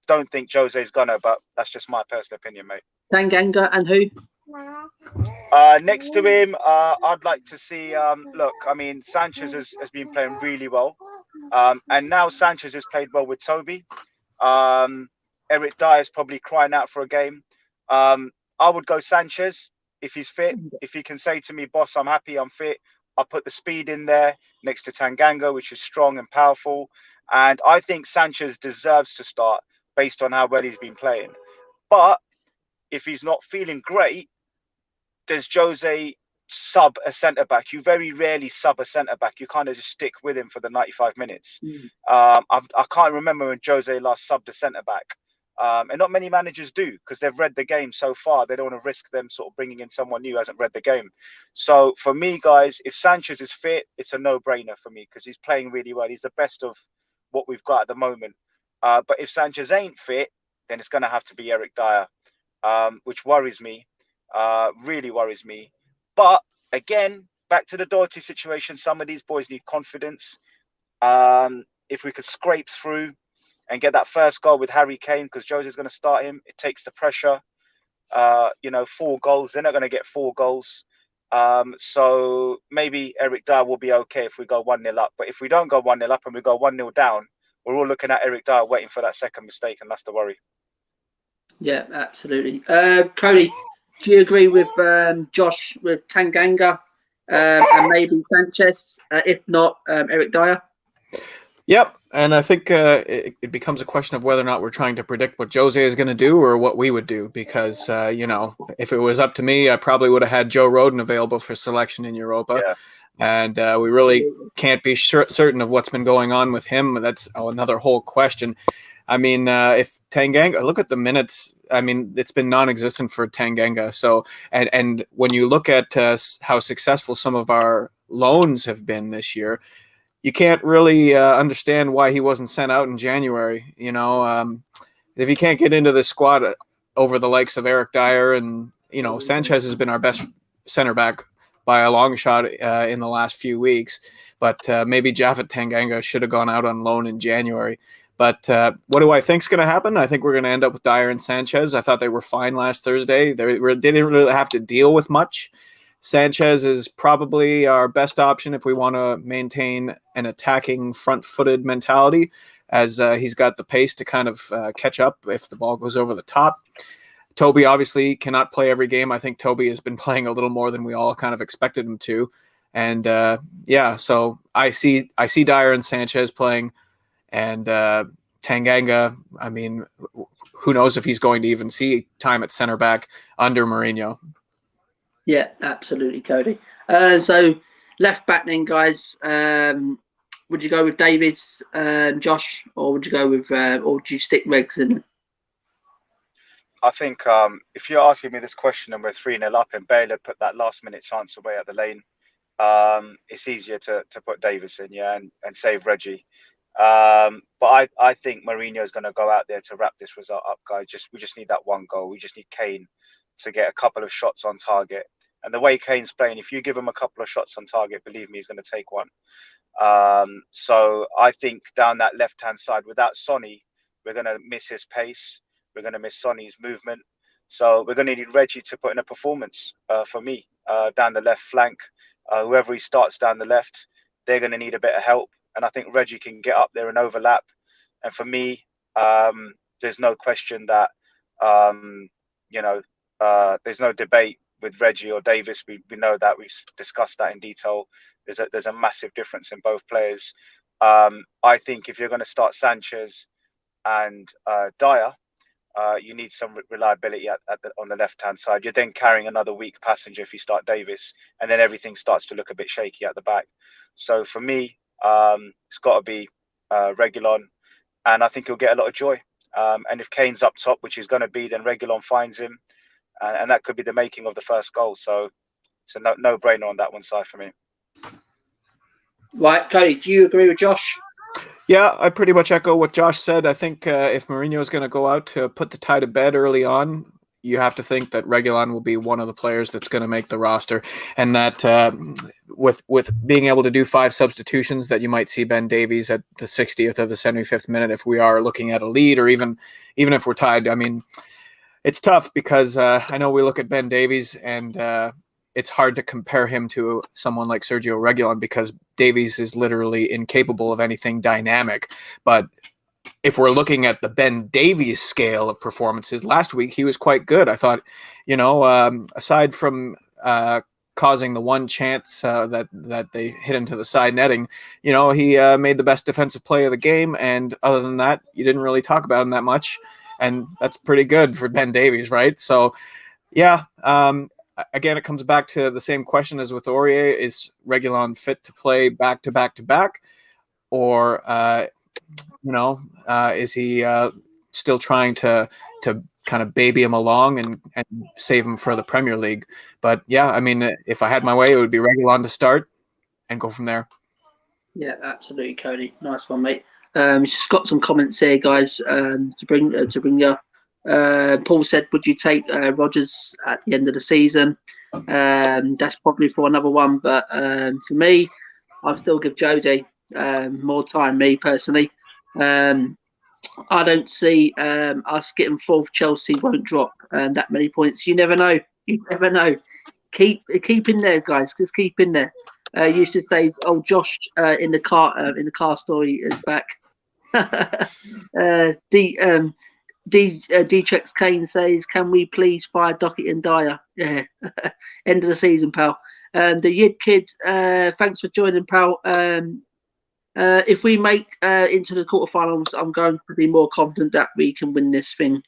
don't think Jose's gonna, but that's just my personal opinion, mate. Tanganga and who? Next to him, I'd like to see. Look, I mean, Sanchez has been playing really well, and now Sanchez has played well with Toby. Eric Dyer's probably crying out for a game. I would go Sanchez if he's fit. If he can say to me, "Boss, I'm happy, I'm fit," I'll put the speed in there next to Tanganga, which is strong and powerful. And I think Sanchez deserves to start based on how well he's been playing. But if he's not feeling great, does Jose sub a centre back? You very rarely sub a centre back. You kind of just stick with him for the 95 minutes. I can't remember when Jose last subbed a centre back. And not many managers do, because they've read the game so far. They don't want to risk them sort of bringing in someone new who hasn't read the game. So for me, guys, if Sanchez is fit, it's a no-brainer for me because he's playing really well. He's the best of what we've got at the moment. But if Sanchez ain't fit, then it's going to have to be Eric Dyer, which worries me, really worries me. But again, back to the Doherty situation, some of these boys need confidence. If we could scrape through and get that first goal with Harry Kane, because Jose's going to start him, it takes the pressure. 4 goals, they're not going to get 4 goals. So maybe Eric Dyer will be okay if we go 1-0 up. But if we don't go 1-0 up and we go 1-0 down, we're all looking at Eric Dyer waiting for that second mistake, and that's the worry. Yeah, absolutely. Cody, do you agree with Josh with Tanganga and maybe Sanchez? If not, Eric Dyer? Yep, and I think it becomes a question of whether or not we're trying to predict what Jose is going to do or what we would do. Because if it was up to me, I probably would have had Joe Rodon available for selection in Europa. Yeah. And we really can't be certain of what's been going on with him. That's another whole question. I mean, if Tanganga, look at the minutes. I mean, it's been non-existent for Tanganga. So, and when you look at how successful some of our loans have been this year, you can't really understand why he wasn't sent out in January. If he can't get into the squad over the likes of Eric Dyer and, Sanchez has been our best center back by a long shot in the last few weeks. But maybe Japhet Tanganga should have gone out on loan in January. But what do I think is going to happen? I think we're going to end up with Dyer and Sanchez. I thought they were fine last Thursday. They didn't really have to deal with much. Sanchez is probably our best option if we want to maintain an attacking front-footed mentality, as he's got the pace to kind of catch up if the ball goes over the top. Toby obviously cannot play every game. I think Toby has been playing a little more than we all kind of expected him to. And so I see Dyer and Sanchez playing, and Tanganga, I mean, who knows if he's going to even see time at center back under Mourinho. Yeah, absolutely, Cody. So left back then, guys. Would you go with Davies, Josh, or would you go with, or would you stick Regs in? I think if you're asking me this question and we're 3-0 up and Bale had put that last-minute chance away at the lane, it's easier to put Davies in, and save Reggie. But I think Mourinho is going to go out there to wrap this result up, guys. We just need that one goal. We just need Kane to get a couple of shots on target. And the way Kane's playing, if you give him a couple of shots on target, believe me, he's going to take one. So I think down that left-hand side, without Sonny, we're going to miss his pace. We're going to miss Sonny's movement. So we're going to need Reggie to put in a performance for me down the left flank. Whoever he starts down the left, they're going to need a bit of help. And I think Reggie can get up there and overlap. And for me, there's no question that, there's no debate with Reggie or Davis. We know that. We've discussed that in detail. There's a massive difference in both players. I think if you're going to start Sanchez and Dyer, you need some reliability on the left-hand side. You're then carrying another weak passenger if you start Davis, and then everything starts to look a bit shaky at the back. So for me, it's got to be Reguilon, and I think he'll get a lot of joy. And if Kane's up top, which he's going to be, then Reguilon finds him, and that could be the making of the first goal. So it's a no-brainer on that one side for me. Right, Cody, do you agree with Josh? Yeah, I pretty much echo what Josh said. I think if Mourinho is going to go out to put the tie to bed early on, you have to think that Reguilon will be one of the players that's going to make the roster, and that with being able to do 5 substitutions, that you might see Ben Davies at the 60th or the 75th minute if we are looking at a lead, or even if we're tied. I mean, it's tough because I know we look at Ben Davies and it's hard to compare him to someone like Sergio Reguilon because Davies is literally incapable of anything dynamic. But if we're looking at the Ben Davies scale of performances, last week he was quite good. I thought, aside from causing the one chance that they hit into the side netting, he made the best defensive play of the game. And other than that, you didn't really talk about him that much. And that's pretty good for Ben Davies, right? So, yeah. Again, it comes back to the same question as with Aurier. Is Reguilon fit to play back to back to back? Or, is he still trying to kind of baby him along and save him for the Premier League? But, yeah, I mean, if I had my way, it would be Reguilon to start and go from there. Yeah, absolutely, Cody. Nice one, mate. Just got some comments here, guys, to bring you. Paul said, would you take Rodgers at the end of the season? That's probably for another one, but for me, I'd still give Jose more time, me personally. I don't see us getting fourth. Chelsea won't drop that many points. You never know. You never know. Keep in there, guys. Just keep in there. Used to say, "Oh, Josh in the car story is back." D-Chex Kane says, "Can we please fire Dockett and Dyer?" Yeah, end of the season, pal. The Yid Kid, thanks for joining, pal. If we make into the quarterfinals, I'm going to be more confident that we can win this thing.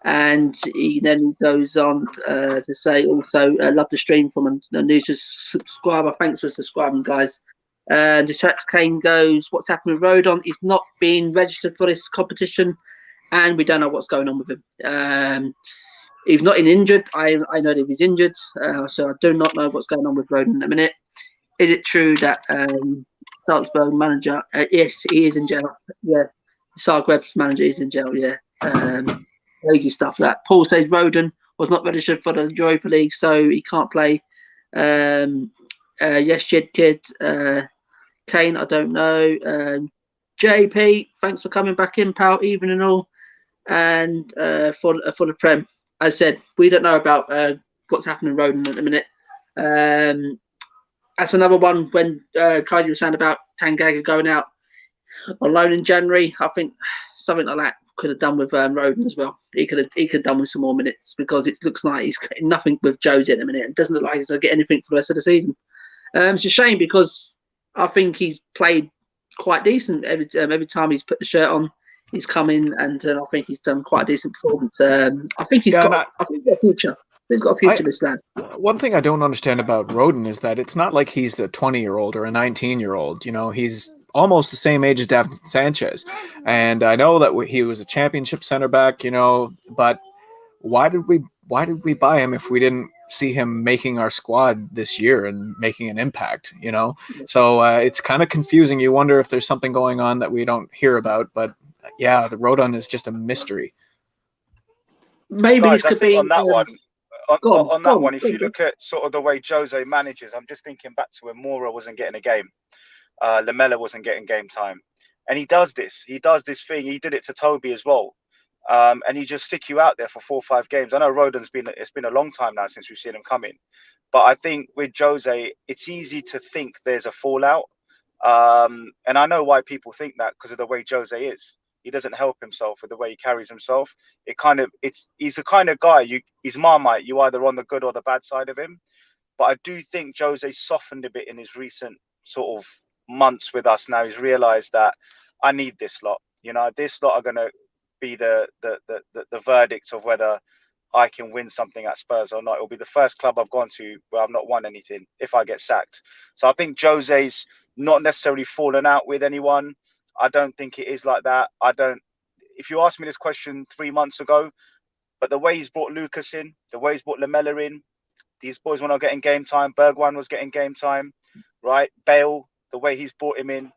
And he then goes on to say, also, love the stream from a new subscriber. Thanks for subscribing, guys. The Trax Kane goes, what's happened with Rodon? He's not being registered for this competition, and we don't know what's going on with him. He's not injured. I know that he's injured, so I do not know what's going on with Rodon at the minute. Is it true that Salzburg manager? Yes, he is in jail. Yeah, Zagreb's manager is in jail. Yeah, crazy stuff. That Paul says Rodon was not registered for the Europa League, so he can't play. Yes, Jed Kid. Kane, I don't know. JP, thanks for coming back in, pal. Even and all, and for the Prem. As I said, we don't know about what's happening in Rodon at the minute. That's another one when Kaidi was saying about Tanganga going out on loan in January. I think something like that could have done with Rodon as well. He could have done with some more minutes because it looks like he's getting nothing with Jose at the minute. It doesn't look like he's going to get anything for the rest of the season. It's a shame because I think he's played quite decent every time he's put the shirt on. He's come in and I think he's done quite a decent performance. I think he's got a future. He's got a future, this lad. One thing I don't understand about Rodon is that it's not like he's a 20-year-old or a 19-year-old. He's almost the same age as Davinson Sanchez. And I know that he was a championship center back, but why did we buy him if we didn't see him making our squad this year and making an impact, So it's kind of confusing. You wonder if there's something going on that we don't hear about. But yeah, the Rodon is just a mystery. Maybe Guys, this could be on that one. On that one, if you go. look at sort of the way Jose manages, I'm just thinking back to when Moura wasn't getting a game, Lamella wasn't getting game time, and he does this thing. He did it to Toby as well, and he just stick you out there for 4 or 5 games. I know Rodon's it's been a long time now since we've seen him come in, but I think with Jose, it's easy to think there's a fallout, and I know why people think that because of the way Jose is. He doesn't help himself with the way he carries himself. He's the kind of guy, he's Marmite. You either on the good or the bad side of him. But I do think Jose softened a bit in his recent sort of months with us. Now he's realised that I need this lot. This lot are going to be the verdict of whether I can win something at Spurs or not. It'll be the first club I've gone to where I've not won anything if I get sacked. So I think Jose's not necessarily fallen out with anyone. I don't think it is like that. If you asked me this question 3 months ago, but the way he's brought Lucas in, the way he's brought Lamella in, these boys were not getting game time. Bergwijn was getting game time, right? Bale, the way he's brought him in,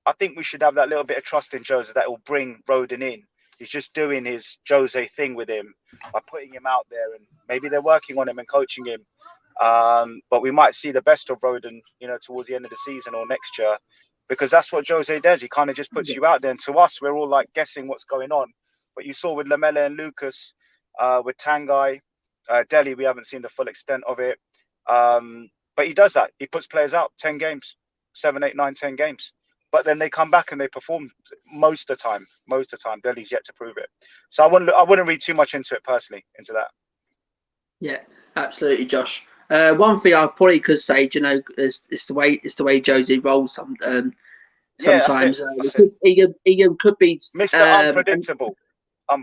I think we should have that little bit of trust in Jose that will bring Rodon in. He's just doing his Jose thing with him by putting him out there, and maybe they're working on him and coaching him. But we might see the best of Rodon, towards the end of the season or next year, because that's what Jose does. He kind of just puts you out there, and to us, we're all like guessing what's going on. But you saw with Lamela and Lucas, with Tanguy, Delhi, we haven't seen the full extent of it. But he does that. He puts players out 10 games, 7, 8, 9, 10 games. But then they come back and they perform most of the time. Most of the time, Delhi's yet to prove it. So I wouldn't read too much into it personally, into that. Yeah, absolutely, Josh. One thing I probably could say, is the way Jose rolls. Sometimes he could be Mr. Unpredictable.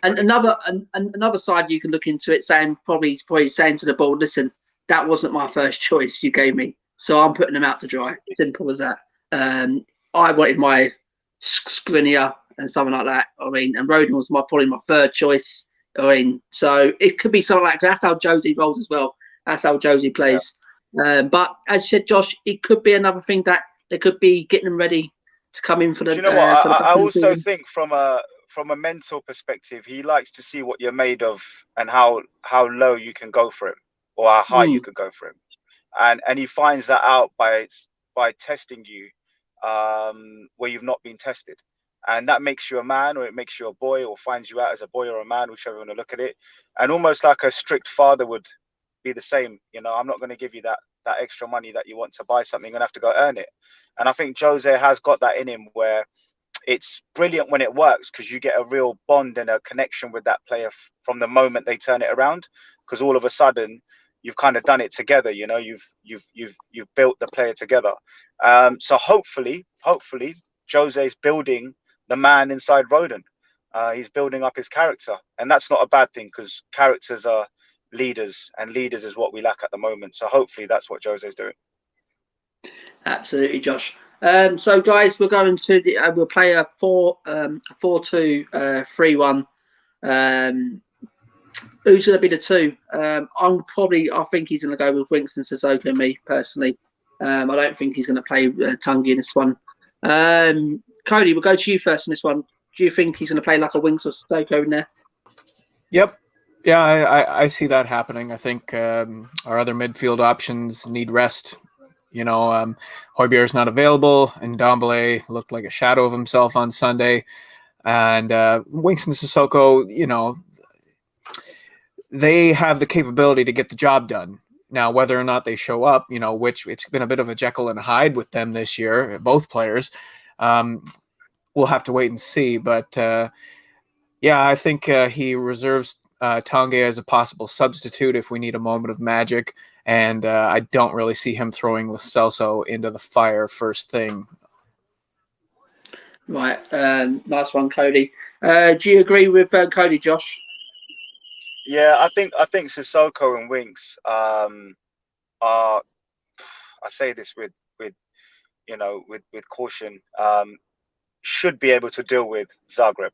And another side you can look into it, probably saying to the board, listen, that wasn't my first choice you gave me, so I'm putting them out to dry. Simple as that. I wanted my Skriniar and something like that. I mean, and Rodon was probably my third choice. I mean, so it could be something like that. That's how Jose rolls as well. That's how Jose plays. Yeah. But as you said, Josh, it could be another thing that they could be getting them ready to come in for the. Do you know what? I also think from a mental perspective, he likes to see what you're made of and how low you can go for him, or how high you could go for him, and he finds that out by testing you where you've not been tested, and that makes you a man, or it makes you a boy, or finds you out as a boy or a man, whichever you want to look at it. And almost like a strict father would be the same. I'm not going to give you that extra money that you want to buy something. You're going to have to go earn it. And I think Jose has got that in him, where it's brilliant when it works, because you get a real bond and a connection with that player from the moment they turn it around, because all of a sudden you've kind of done it together. You've built the player together. So hopefully Jose's building the man inside Rodon. He's building up his character, and that's not a bad thing, because characters are leaders, and leaders is what we lack at the moment. So hopefully that's what Jose's doing. Absolutely, Josh. So guys, we're going to we'll play a 4-2-3-1. Who's going to be the two? I think he's going to go with Winks and Sissoko. Me personally, I don't think he's going to play Tanguy in this one. Cody, we'll go to you first in this one. Do you think he's going to play like a Winks or Sissoko in there? Yep. Yeah, I see that happening. I think our other midfield options need rest. Højbjerg's not available, and Ndombele looked like a shadow of himself on Sunday. And Winks and Sissoko, they have the capability to get the job done. Now, whether or not they show up, which it's been a bit of a Jekyll and Hyde with them this year, both players, we'll have to wait and see. But I think he reserves Tanguy as a possible substitute if we need a moment of magic. And I don't really see him throwing Lo Celso into the fire first thing. Right. Nice one, Cody. Do you agree with Cody, Josh? Yeah, I think Sissoko and Winks are. I say this with caution. Should be able to deal with Zagreb.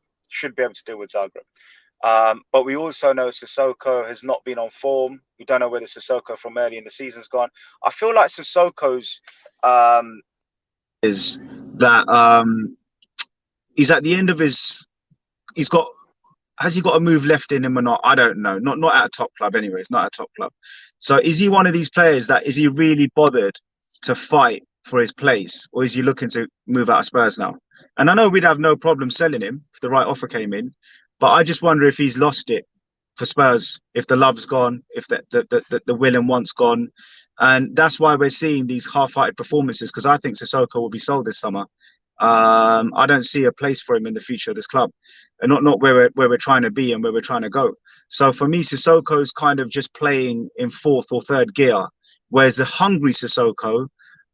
But we also know Sissoko has not been on form. We don't know whether Sissoko from early in the season's gone. I feel like Sissoko's is that he's at the end of his. Has he got a move left in him or not? I don't know. Not at a top club, anyways. Not at a top club. So is he one of these players that is he really bothered to fight for his place, or is he looking to move out of Spurs now? And I know we'd have no problem selling him if the right offer came in. But I just wonder if he's lost it for Spurs, if the love's gone, if the will and want's gone. And that's why we're seeing these half-hearted performances, because I think Sissoko will be sold this summer. I don't see a place for him in the future of this club, and not where we're trying to be and where we're trying to go. So for me, Sissoko's kind of just playing in fourth or third gear, whereas the hungry Sissoko,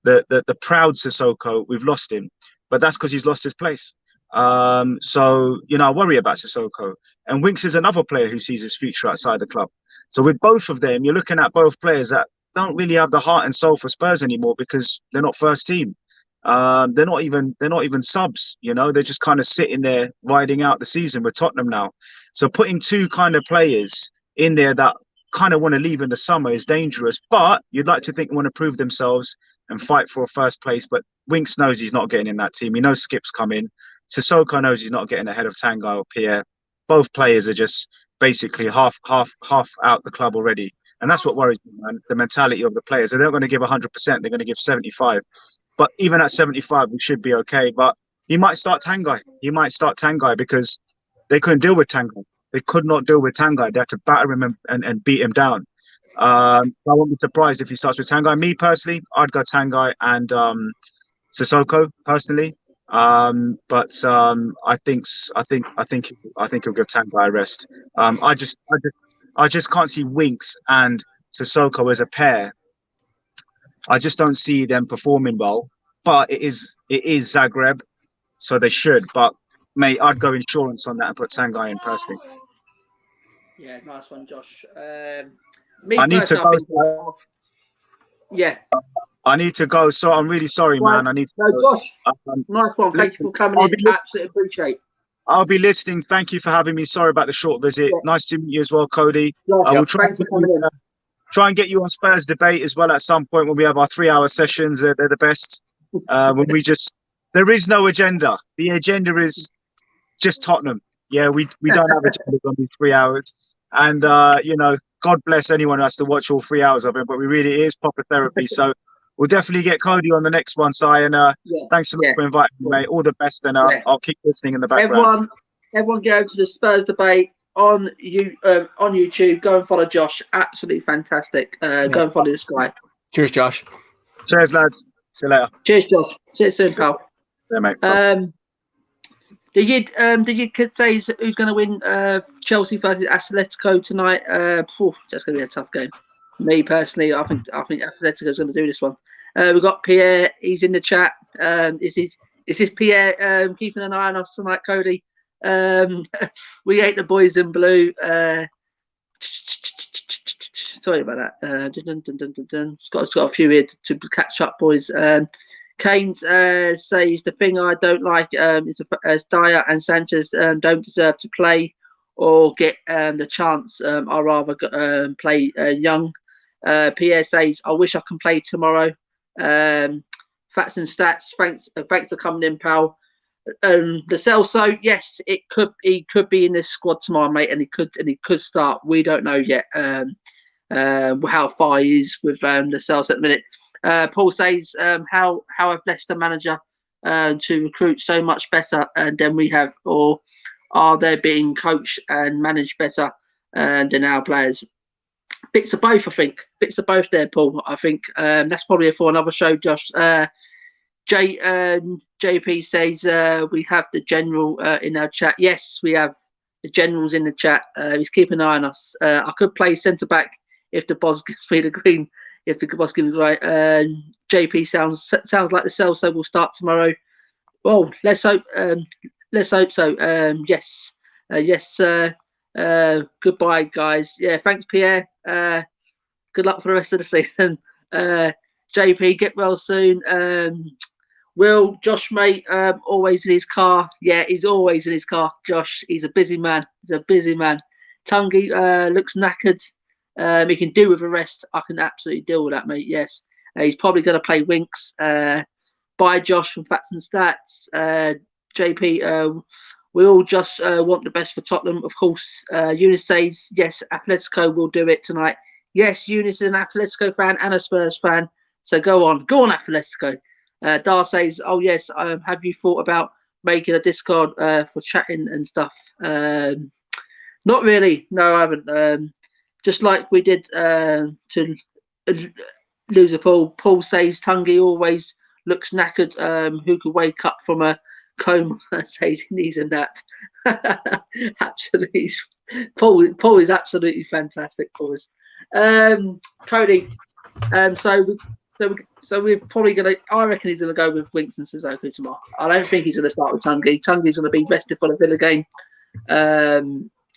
the proud Sissoko, we've lost him. But that's because he's lost his place. So I worry about Sissoko. And Winks is another player who sees his future outside the club. So with both of them, you're looking at both players that don't really have the heart and soul for Spurs anymore, because they're not first team. They're not even subs. They're just kind of sitting there riding out the season with Tottenham now. So putting two kind of players in there that kind of want to leave in the summer is dangerous. But you'd like to think they want to prove themselves and fight for a first place. But Winks knows he's not getting in that team. He knows Skip's coming. Sissoko knows he's not getting ahead of Tanguy or Pierre. Both players are just basically half out the club already. And that's what worries me, man. The mentality of the players. They're not going to give 100%. They're going to give 75. But even at 75, we should be okay. But he might start Tanguy. Because they couldn't deal with Tanguy. They could not deal with Tanguy. They had to batter him and beat him down. I won't be surprised if he starts with Tanguy. Me personally, I'd go Tanguy and Sissoko personally. But I think he'll give Tanguy a rest. I just can't see Winks and Sissoko as a pair. I just don't see them performing well. But it is Zagreb, so they should. But mate, I'd go insurance on that and put Tanguy in personally. Yeah, nice one, Josh. I need to go. Yeah. I need to go. So I'm really sorry, man. I need to go. Josh, nice one. Thank you for coming in. Absolutely appreciate it. I'll be listening. Thank you for having me. Sorry about the short visit. Yeah. Nice to meet you as well, Cody. I will try and get you on Spurs debate as well at some point when we have our 3-hour sessions. They're the best. When there is no agenda. The agenda is just Tottenham. Yeah, we don't have agendas on these 3 hours. And, God bless anyone who has to watch all 3 hours of it, but it is proper therapy. So we'll definitely get Cody on the next one, Si. And thanks so much for inviting me, mate. All the best, and I'll keep listening in the background. Everyone go to the Spurs debate on YouTube. Go and follow Josh. Absolutely fantastic. Go and follow this guy. Cheers, Josh. Cheers, lads. See you later. Cheers, Josh. See you soon, pal. Yeah, mate. The Yid could say who's going to win Chelsea versus Atletico tonight. That's going to be a tough game. Me personally, I think Atletico's going to do this one. We've got Pierre. He's in the chat. Is this Pierre keeping an eye on us tonight, Cody? We ate the boys in blue. Sorry about that. It's got a few here to catch up, boys. Keynes says the thing I don't like is Dyer and Sanchez don't deserve to play or get the chance. I'd rather play Young. Pierre says I wish I can play tomorrow. Facts and stats. Thanks for coming in, pal. The Celso, yes, he could be in this squad tomorrow, mate, and he could start. We don't know yet how far he is with the Celso at the minute. Paul says, how have Leicester manager to recruit so much better than we have, or are they being coached and managed better than our players? Bits of both, I think. Bits of both there, Paul. I think that's probably for another show, Josh. JP says we have the general in our chat. Yes, we have the generals in the chat. He's keeping an eye on us. I could play centre back if the boss gives me the green. If the boss gives me the right. JP sounds like the Celso will start tomorrow. Well, let's hope. Let's hope so. Yes. Goodbye, guys. Yeah, thanks, Pierre. Good luck for the rest of the season. JP, get well soon. Will, Josh, mate, always in his car. Yeah, he's always in his car. Josh, he's a busy man. Tungi looks knackered. He can do with a rest. I can absolutely deal with that, mate. Yes. He's probably going to play Winks. Bye, Josh, from Facts and Stats. JP, we all just want the best for Tottenham, of course. Eunice says, yes, Atletico will do it tonight. Yes, Eunice is an Atletico fan and a Spurs fan. So go on, Atletico. Dar says, oh, yes, have you thought about making a Discord for chatting and stuff? Not really. No, I haven't. Just like we did to loser Paul. Paul says Tungi always looks knackered. Who could wake up from a coma and says he needs a nap? Absolutely. Paul is absolutely fantastic for us. Cody, so we're probably going to, I reckon he's going to go with Winks and Sissoko tomorrow. I don't think he's going to start with Tungi. Tungi's going to be rested for the Villa game.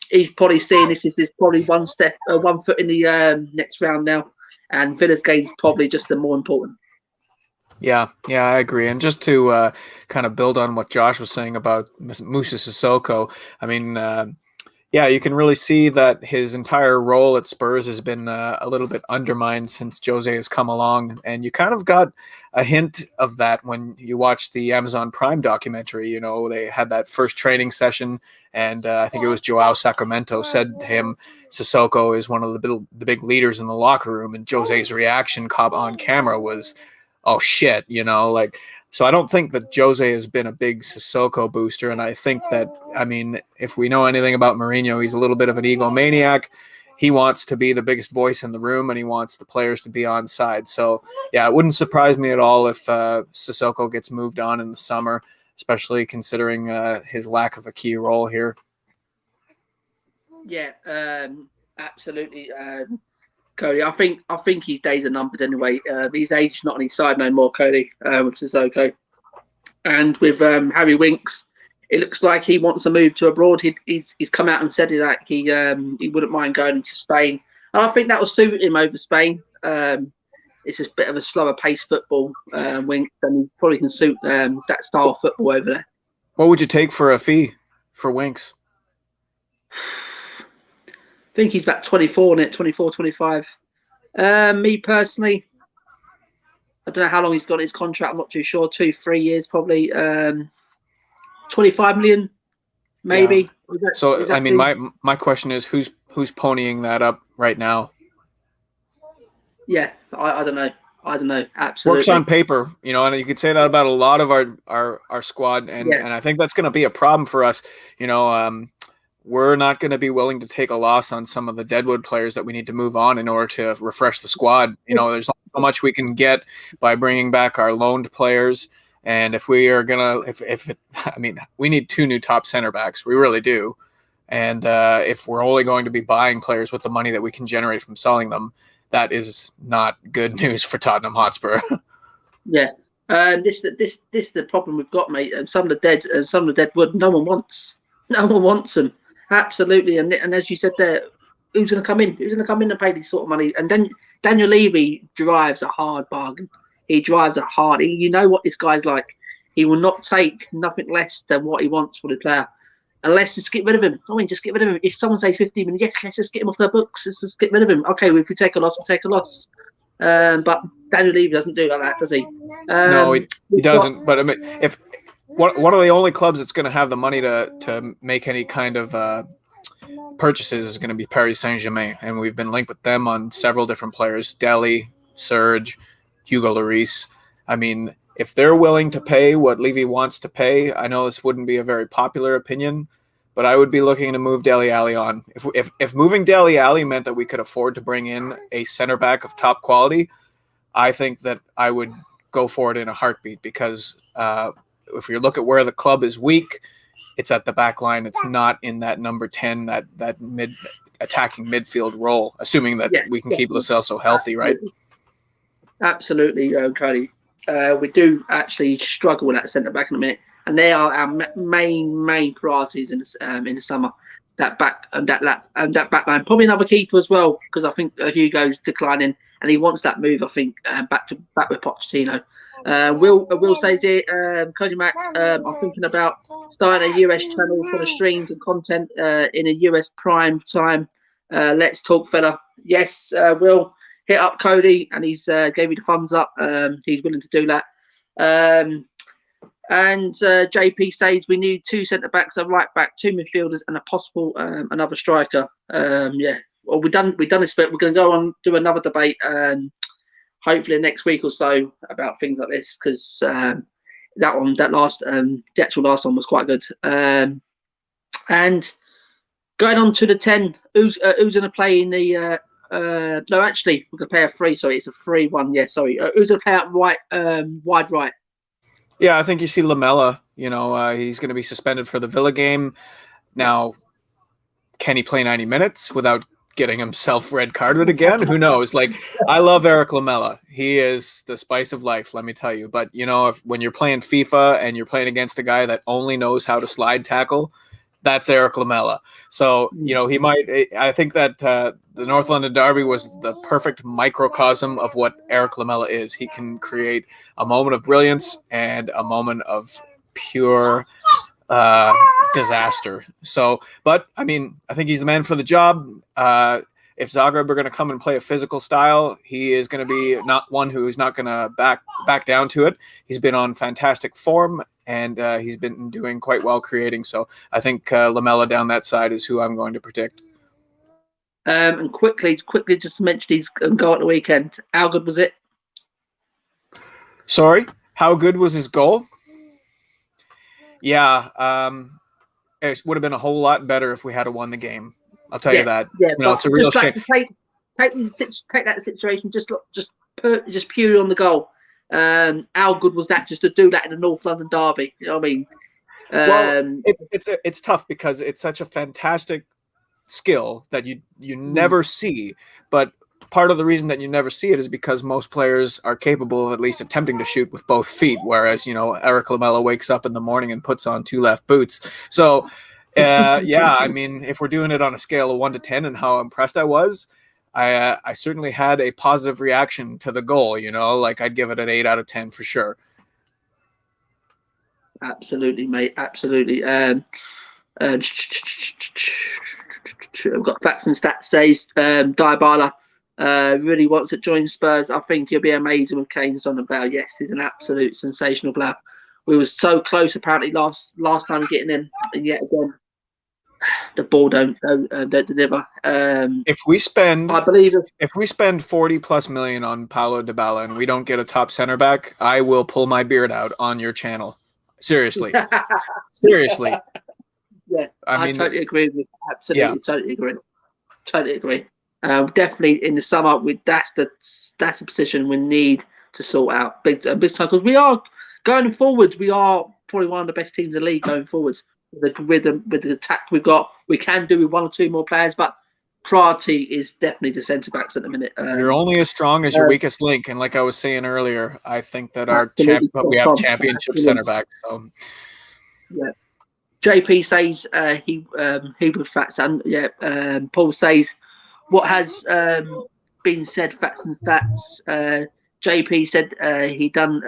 He's probably seeing this is probably one foot in the next round now, and Villa's game's probably just the more important. Yeah, I agree. And just to kind of build on what Josh was saying about Moussa Sissoko, I mean, Yeah, you can really see that his entire role at Spurs has been a little bit undermined since Jose has come along, and you kind of got a hint of that when you watch the Amazon Prime documentary. You know, they had that first training session, and I think it was Joao Sacramento said to him, "Sissoko is one of the big leaders in the locker room," and Jose's reaction on camera was, "Oh shit," you know, like. So I don't think that Jose has been a big Sissoko booster, and I think that, I mean, if we know anything about Mourinho, he's a little bit of an egomaniac. He wants to be the biggest voice in the room, and he wants the players to be on side. So, yeah, it wouldn't surprise me at all if Sissoko gets moved on in the summer, especially considering his lack of a key role here. Yeah, absolutely. Cody, I think his days are numbered anyway. His age is not on his side no more, Cody, with Sissoko. And with Harry Winks, it looks like he wants to move to abroad. He's come out and said that he wouldn't mind going to Spain. And I think that will suit him over Spain. It's just a bit of a slower paced football, Winks, and he probably can suit that style of football over there. What would you take for a fee for Winks? I think he's about 24 in it, 24, 25. Me personally, I don't know how long he's got his contract. I'm not too sure. 2-3 years probably. 25 million, maybe. Yeah. So I mean, my question is, who's ponying that up right now? Yeah, I don't know. I don't know. Absolutely works on paper, you know, and you could say that about a lot of our squad, and I think that's going to be a problem for us. You know, we're not going to be willing to take a loss on some of the Deadwood players that we need to move on in order to refresh the squad. You know, there's not so much we can get by bringing back our loaned players. And if we are going to, I mean, we need 2 new top center backs. We really do. And if we're only going to be buying players with the money that we can generate from selling them, that is not good news for Tottenham Hotspur. Yeah. This is the problem we've got, mate. Some of the Deadwood, no one wants them. Absolutely, and as you said there, who's going to come in? Who's going to come in and pay this sort of money? And then Daniel Levy drives a hard bargain. He drives a hard. You know what this guy's like. He will not take nothing less than what he wants for the player. And let's just get rid of him. I mean, just get rid of him. If someone says 15 minutes, yes, let's just get him off their books. Let's just get rid of him. Okay, if we take a loss, we'll take a loss. But Daniel Levy doesn't do like that, does he? No, he doesn't. But I mean, if one of the only clubs that's going to have the money to make any kind of purchases is going to be Paris Saint-Germain, and we've been linked with them on several different players: Dele, Serge, Hugo Lloris. I mean, if they're willing to pay what Levy wants to pay, I know this wouldn't be a very popular opinion, but I would be looking to move Dele Alli on. If moving Dele Alli meant that we could afford to bring in a center back of top quality, I think that I would go for it in a heartbeat, because if you look at where the club is weak, it's at the back line. It's not in that number 10, that attacking midfield role, assuming that we can keep Lo Celso healthy, right? Absolutely, Cody. We do actually struggle with that centre back in a minute, and they are our main priorities in the summer. That back line, probably another keeper as well, because I think Hugo's declining and he wants that move. I think back with Pochettino. Will says here, Cody Mack, I'm thinking about starting a US channel for the streams and content in a US prime time. Let's talk, fella. Yes, Will, hit up Cody, and he's gave me the thumbs up. He's willing to do that. And JP says we need 2 centre backs, a right back, 2 midfielders, and a possible another striker. Well, we've done this, but we're going to go on do another debate. Hopefully next week or so about things like this, because the actual last one was quite good. And going on to the 10, who's going to play in the? No, actually, we're going to play a 3. Sorry, it's a 3-1. Yeah, sorry. Who's going to play out right, wide right? Yeah, I think you see Lamela. You know, he's going to be suspended for the Villa game. Now, can he play 90 minutes without getting himself red carded again? Who knows? Like, I love Eric Lamela. He is the spice of life, let me tell you. But, you know, when you're playing FIFA and you're playing against a guy that only knows how to slide tackle, that's Eric Lamela. So, you know, I think that the North London Derby was the perfect microcosm of what Eric Lamela is. He can create a moment of brilliance and a moment of pure disaster. So, but I mean, I think he's the man for the job. If Zagreb are going to come and play a physical style, he is going to be not one who is not going to back down to it. He's been on fantastic form, and he's been doing quite well creating. So I think Lamela down that side is who I'm going to predict. And quickly just mention his goal at the weekend. How good was it? Sorry, how good was his goal? Yeah, it would have been a whole lot better if we had won the game. I'll tell you that. Yeah, it's a real shame. Take that situation just purely on the goal. How good was that just to do that in the North London derby? You know what I mean? Well, it's tough because it's such a fantastic skill that you never see, but part of the reason that you never see it is because most players are capable of at least attempting to shoot with both feet, whereas Eric Lamela wakes up in the morning and puts on 2 left boots. So yeah, I mean, if we're doing it on a scale of 1 to 10 and how impressed I was, I certainly had a positive reaction to the goal. Like I'd give it an 8 out of 10 for sure. Absolutely, mate. Absolutely. I've got facts and stats. Says Dybala really wants to join Spurs. I think he'll be amazing with Kane's on the bow. Yes, he's an absolute sensational player. We were so close apparently last time getting him, and yet again the ball don't deliver. If we spend 40+ million on Paulo Dybala and we don't get a top center back, I will pull my beard out on your channel. Seriously. Seriously. Yeah, I mean, totally agree with you. Absolutely, yeah. Totally agree. Definitely in the summer, that's the position we need to sort out big time because we are going forwards. We are probably one of the best teams in the league going forwards. With the attack we've got, we can do with 1 or 2 more players, but priority is definitely the centre backs at the minute. You're only as strong as your weakest link, and like I was saying earlier, I think that we have championship centre backs. So yeah. JP says he with facts and Paul says what has been said facts and stats. JP said he done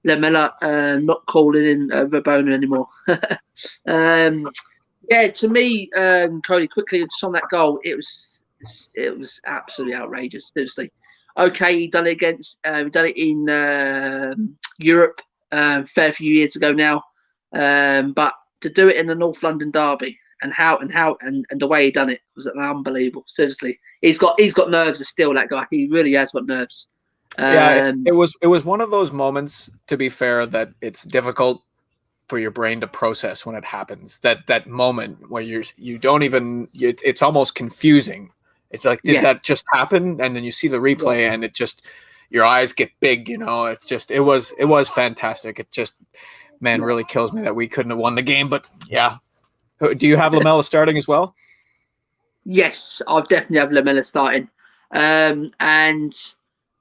Lamela not calling in Rabona anymore. To me, Cody, quickly just on that goal, it was absolutely outrageous. Seriously, okay, he done it in Europe fair few years ago now. But to do it in the North London derby and the way he done it was unbelievable. Seriously, he's got nerves still. That guy, he really has got nerves. It was one of those moments, to be fair, that it's difficult for your brain to process when it happens. That moment where you don't even. It's almost confusing. It's like, did that just happen? And then you see the replay, and it just your eyes get big. It was fantastic. It just. Man, really kills me that we couldn't have won the game. But yeah, do you have Lamela starting as well? Yes, I'll definitely have Lamela starting. And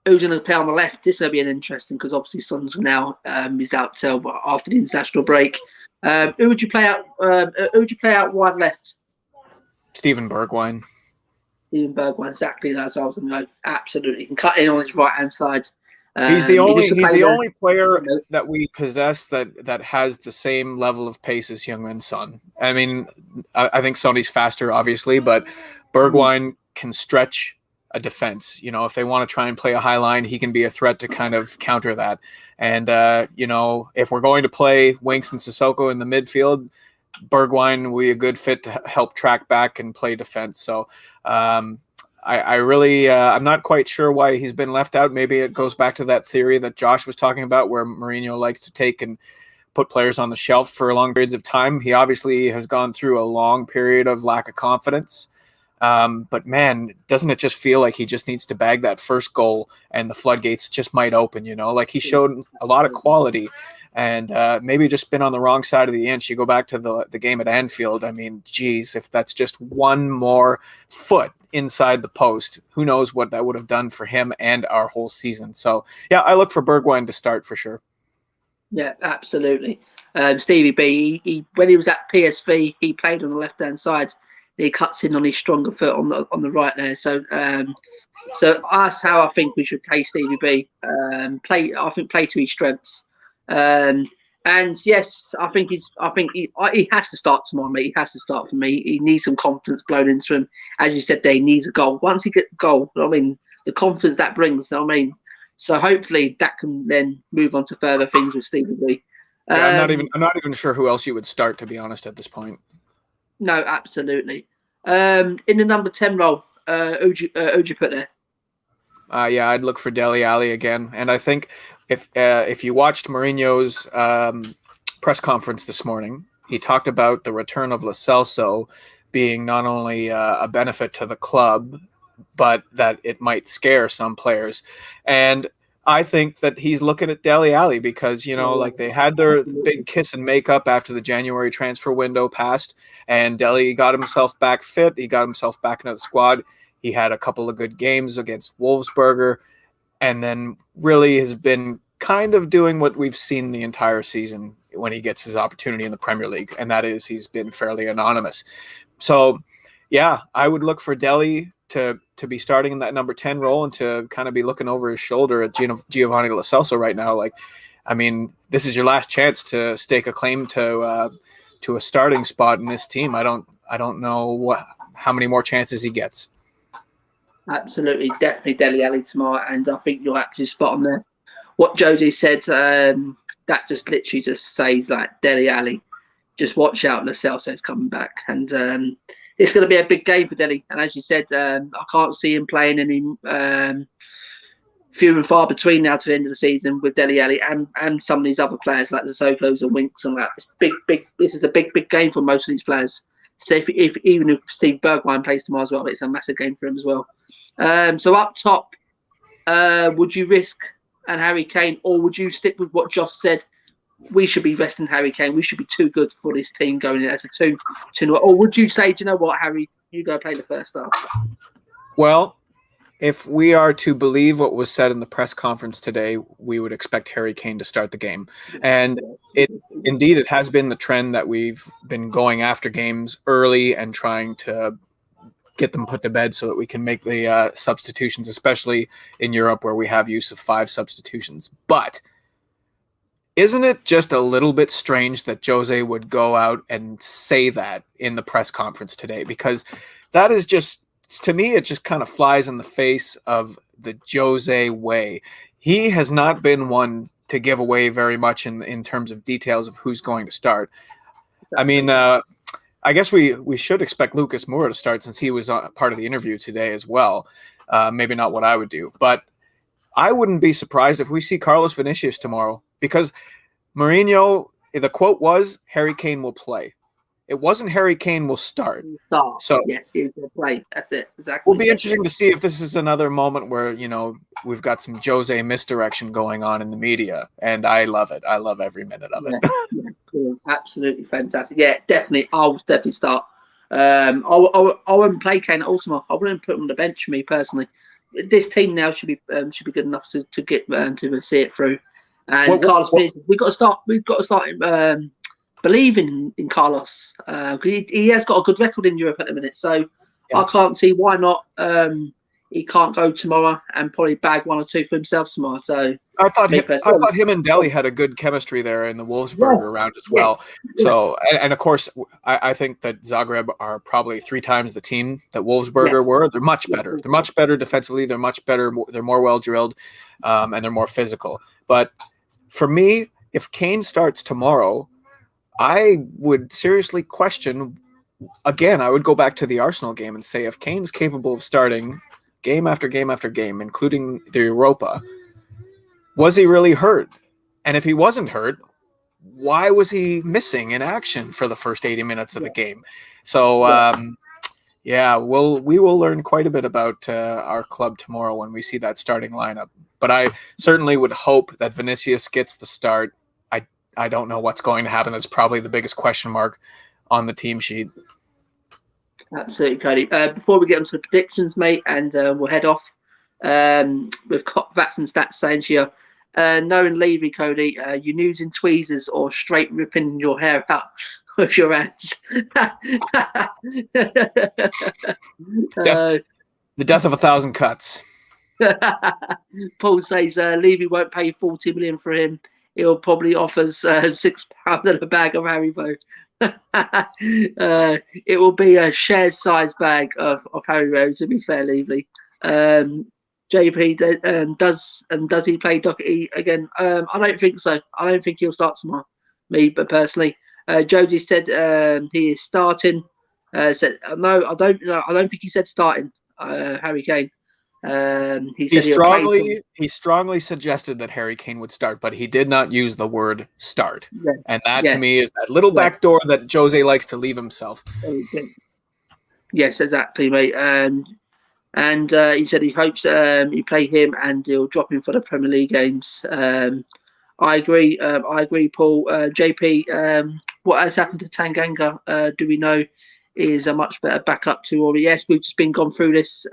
who's going to play on the left? This will be an interesting because obviously Son's now is out till after the international break. Who would you play out? Who would you play out wide left? Steven Bergwijn. Exactly. That's what I was going to go. Absolutely, he can cut in on his right hand side. He's the only player that we possess that has the same level of pace as Heung-min Son. I mean, I think Sonny's faster, obviously, but Bergwijn can stretch a defense. If they want to try and play a high line, he can be a threat to kind of counter that. And, if we're going to play Winks and Sissoko in the midfield, Bergwijn will be a good fit to help track back and play defense. So, I really, I'm not quite sure why he's been left out. Maybe it goes back to that theory that Josh was talking about where Mourinho likes to take and put players on the shelf for long periods of time. He obviously has gone through a long period of lack of confidence. But man, doesn't it just feel like he just needs to bag that first goal and the floodgates just might open, like he showed a lot of quality and maybe just been on the wrong side of the inch. You go back to the game at Anfield. I mean, geez, if that's just one more foot inside the post, who knows what that would have done for him and our whole season. So yeah, I look for Bergwijn to start for sure. Yeah, absolutely. Stevie B, he when he was at PSV, he played on the left hand side. He cuts in on his stronger foot on the right there. So that's how I think we should play Stevie B. Play to his strengths. And yes, I think he has to start tomorrow, mate. He has to start for me. He needs some confidence blown into him. As you said there, he needs a goal. Once he gets a goal, I mean, the confidence that brings, I mean, so hopefully that can then move on to further things with Stevie B. Yeah, I'm not even sure who else you would start, to be honest, at this point. No, absolutely. In the number 10 role, who'd you put there? Yeah, I'd look for Dele Alli again. And I think if you watched Mourinho's press conference this morning, he talked about the return of Lo Celso being not only a benefit to the club, but that it might scare some players. And I think that he's looking at Dele Alli because, like they had their big kiss and make up after the January transfer window passed, and Dele got himself back fit. He got himself back into the squad. He had a couple of good games against Wolfsberger, and then really has been kind of doing what we've seen the entire season when he gets his opportunity in the Premier League, and that is he's been fairly anonymous. So, yeah, I would look for Dele to be starting in that number 10 role and to kind of be looking over his shoulder at Giovanni Lo Celso right now. Like, I mean, this is your last chance to stake a claim to a starting spot in this team. I don't know how many more chances he gets. Absolutely, definitely Dele Alli tomorrow, and I think you're actually spot on there. What Josie said, that just literally just says like Dele Alli, just watch out, Lo Celso's coming back, and it's going to be a big game for Dele. And as you said, I can't see him playing any few and far between now to the end of the season with Dele Alli and some of these other players like the Sokos and Winks and that. It's big. This is a big game for most of these players. So even if Steve Bergwijn plays tomorrow as well, it's a massive game for him as well. So up top, would you risk and Harry Kane, or would you stick with what Josh said? We should be resting Harry Kane. We should be too good for this team going in as a 2-2. Or would you say, do you know what, Harry, you go play the first half? Well, if we are to believe what was said in the press conference today, we would expect Harry Kane to start the game. And it has been the trend that we've been going after games early and trying to get them put to bed so that we can make the substitutions, especially in Europe where we have use of 5 substitutions. But isn't it just a little bit strange that Jose would go out and say that in the press conference today? Because that is just, to me, it just kind of flies in the face of the Jose way. He has not been one to give away very much in terms of details of who's going to start. I mean, I guess we should expect Lucas Moura to start since he was part of the interview today as well. Maybe not what I would do, but I wouldn't be surprised if we see Carlos Vinicius tomorrow, because Mourinho, the quote was, Harry Kane will play. It wasn't Harry Kane will start. So yes, he will play. That's it. Exactly. Will be interesting to see if this is another moment where, we've got some Jose misdirection going on in the media, and I love it. I love every minute of it. Yeah, absolutely fantastic. Yeah, definitely. I'll definitely start. I wouldn't play Kane at Ultima. I wouldn't put him on the bench for me personally. This team now should be good enough to get to see it through. And Carlos, we've got to start. We've got to start believing in Carlos because he has got a good record in Europe at the minute. So yeah. I can't see why not. He can't go tomorrow and probably bag 1 or 2 for himself tomorrow. So I thought him and Dele had a good chemistry there in the Wolfsberger round as well. Yes. So and of course I think that Zagreb are probably 3 times the team that Wolfsberger were. They're much better. They're much better defensively. They're much better. They're more well drilled, and they're more physical. But for me, if Kane starts tomorrow, I would seriously question. Again, I would go back to the Arsenal game and say if Kane's capable of starting game after game after game, including the Europa, was he really hurt? And if he wasn't hurt, why was he missing in action for the first 80 minutes of the game? So, we will learn quite a bit about our club tomorrow when we see that starting lineup. But I certainly would hope that Vinicius gets the start. I don't know what's going to happen. That's probably the biggest question mark on the team sheet. Absolutely, Cody. Before we get onto the predictions, mate, and we'll head off. We've got Vats and Stats saying here, knowing Levy, Cody, you using tweezers or straight ripping your hair out with your hands. The death of 1,000 cuts. Paul says Levy won't pay 40 million for him he'll probably offers £6 and a bag of Haribo. It will be a shared size bag of Haribo, to be fair, Leafly. JP does he play Doherty again? I don't think so. I don't think he'll start tomorrow. Me, but personally, Josie said he is starting. Said no, I don't think he said starting. Harry Kane. He strongly suggested that Harry Kane would start, but he did not use the word start. Yeah. And that to me is that little back door that Jose likes to leave himself. Yes, exactly, mate. And he said he hopes you play him and he'll drop him for the Premier League games. I agree, Paul. JP, what has happened to Tanganga? Do we know? Is a much better backup to Ori? Yes, we've just been gone through this.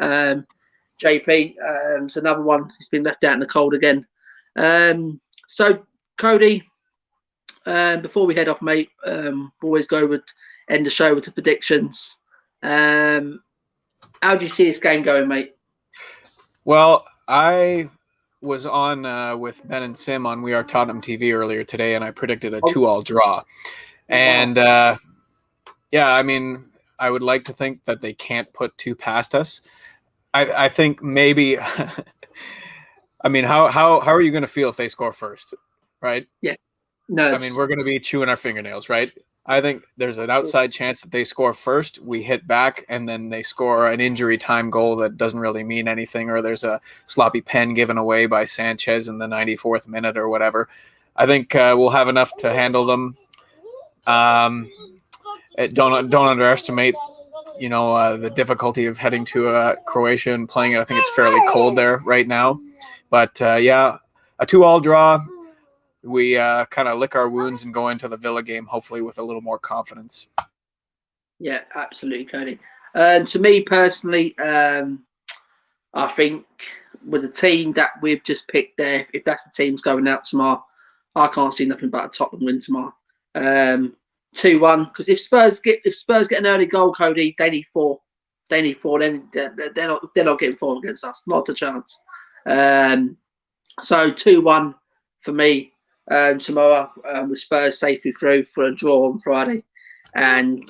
JP, it's another one who's been left out in the cold again. So, Cody, before we head off, mate, always end the show with the predictions. How do you see this game going, mate? Well, I was on with Ben and Sim on We Are Tottenham TV earlier today, and I predicted a 2-2 draw. And yeah, I mean, I would like to think that they can't put two past us. I think maybe. I mean, how are you going to feel if they score first, right? Yeah. No. I mean, we're going to be chewing our fingernails, right? I think there's an outside chance that they score first, we hit back, and then they score an injury time goal that doesn't really mean anything, or there's a sloppy pen given away by Sanchez in the 94th minute or whatever. I think we'll have enough to handle them. Don't underestimate, the difficulty of heading to Croatia and playing it. I think it's fairly cold there right now. But, yeah, a 2-2 draw. We kind of lick our wounds and go into the Villa game, hopefully with a little more confidence. Yeah, absolutely, Cody. To me personally, I think with the team that we've just picked there, if that's the team's going out tomorrow, I can't see nothing but a Tottenham win tomorrow. 2-1, because if Spurs get an early goal, Cody, they need 4. They need 4. Then they're not getting 4 against us. Not a chance. So 2-1 for me tomorrow, with Spurs safely through for a draw on Friday, and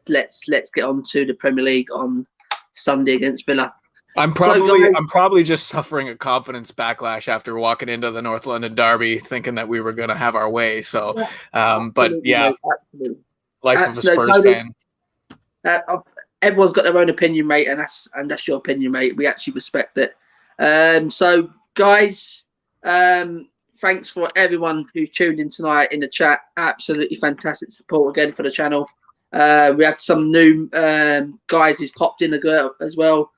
let's get on to the Premier League on Sunday against Villa. I'm probably just suffering a confidence backlash after walking into the North London derby thinking that we were going to have our way. So, but yeah, life of a Spurs fan. Everyone's got their own opinion, mate, and that's your opinion, mate. We actually respect it. So, guys, thanks for everyone who tuned in tonight in the chat. Absolutely fantastic support again for the channel. We have some new guys who's popped in as well.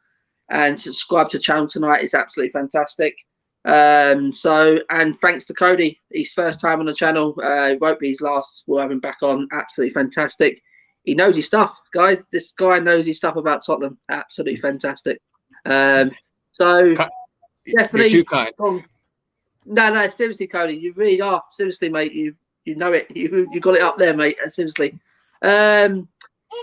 And subscribe to the channel tonight is absolutely fantastic. And thanks to Cody, his first time on the channel. It won't be his last. We'll have him back on. Absolutely fantastic. He knows his stuff, guys. This guy knows his stuff about Tottenham. Absolutely fantastic. So definitely. You're too kind. No, seriously, Cody, you really are. Seriously, mate, you know it. You got it up there, mate. Seriously.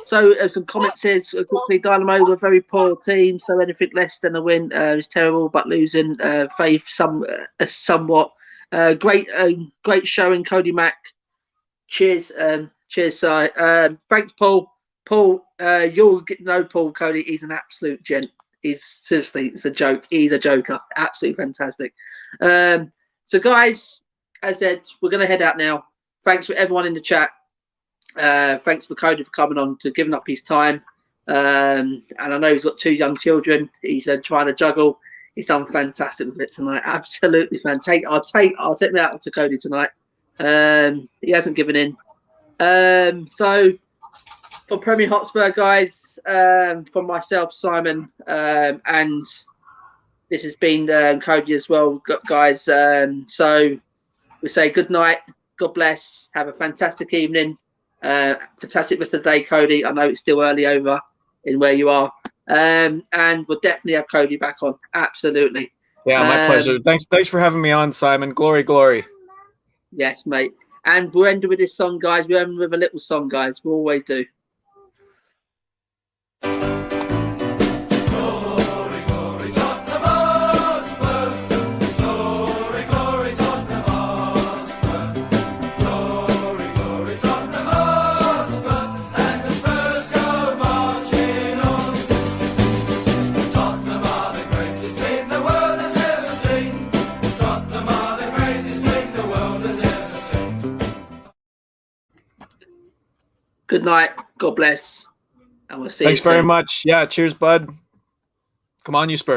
So some comments says quickly, Dynamo were a very poor team, so anything less than a win is terrible, but losing faith somewhat. Great showing, Cody Mack. Cheers, Si. Thanks, Paul. Paul, you'll get to know Paul. Cody, he's an absolute gent. Seriously, it's a joke. He's a joker. Absolutely fantastic. So guys, as I said, we're going to head out now. Thanks for everyone in the chat. Thanks for Cody for coming on, to giving up his time. And I know he's got 2 young children. He's trying to juggle. He's done fantastic with it tonight. Absolutely fantastic. I'll take me out to Cody tonight. He hasn't given in. So for Premier Hotspur, guys, from myself, Simon, and this has been Cody as well, guys. So we say good night. God bless. Have a fantastic evening. Fantastic rest of the day, Cody. I know it's still early over in where you are, and we'll definitely have Cody back on. Absolutely. Yeah, my pleasure. Thanks for having me on, Simon. Glory. Yes, mate. And we'll end with this song, guys. We'll end with a little song, guys. We always do. Good night. God bless. And we'll see Thanks you very soon. much. Yeah, cheers, bud. Come on, you Spurs.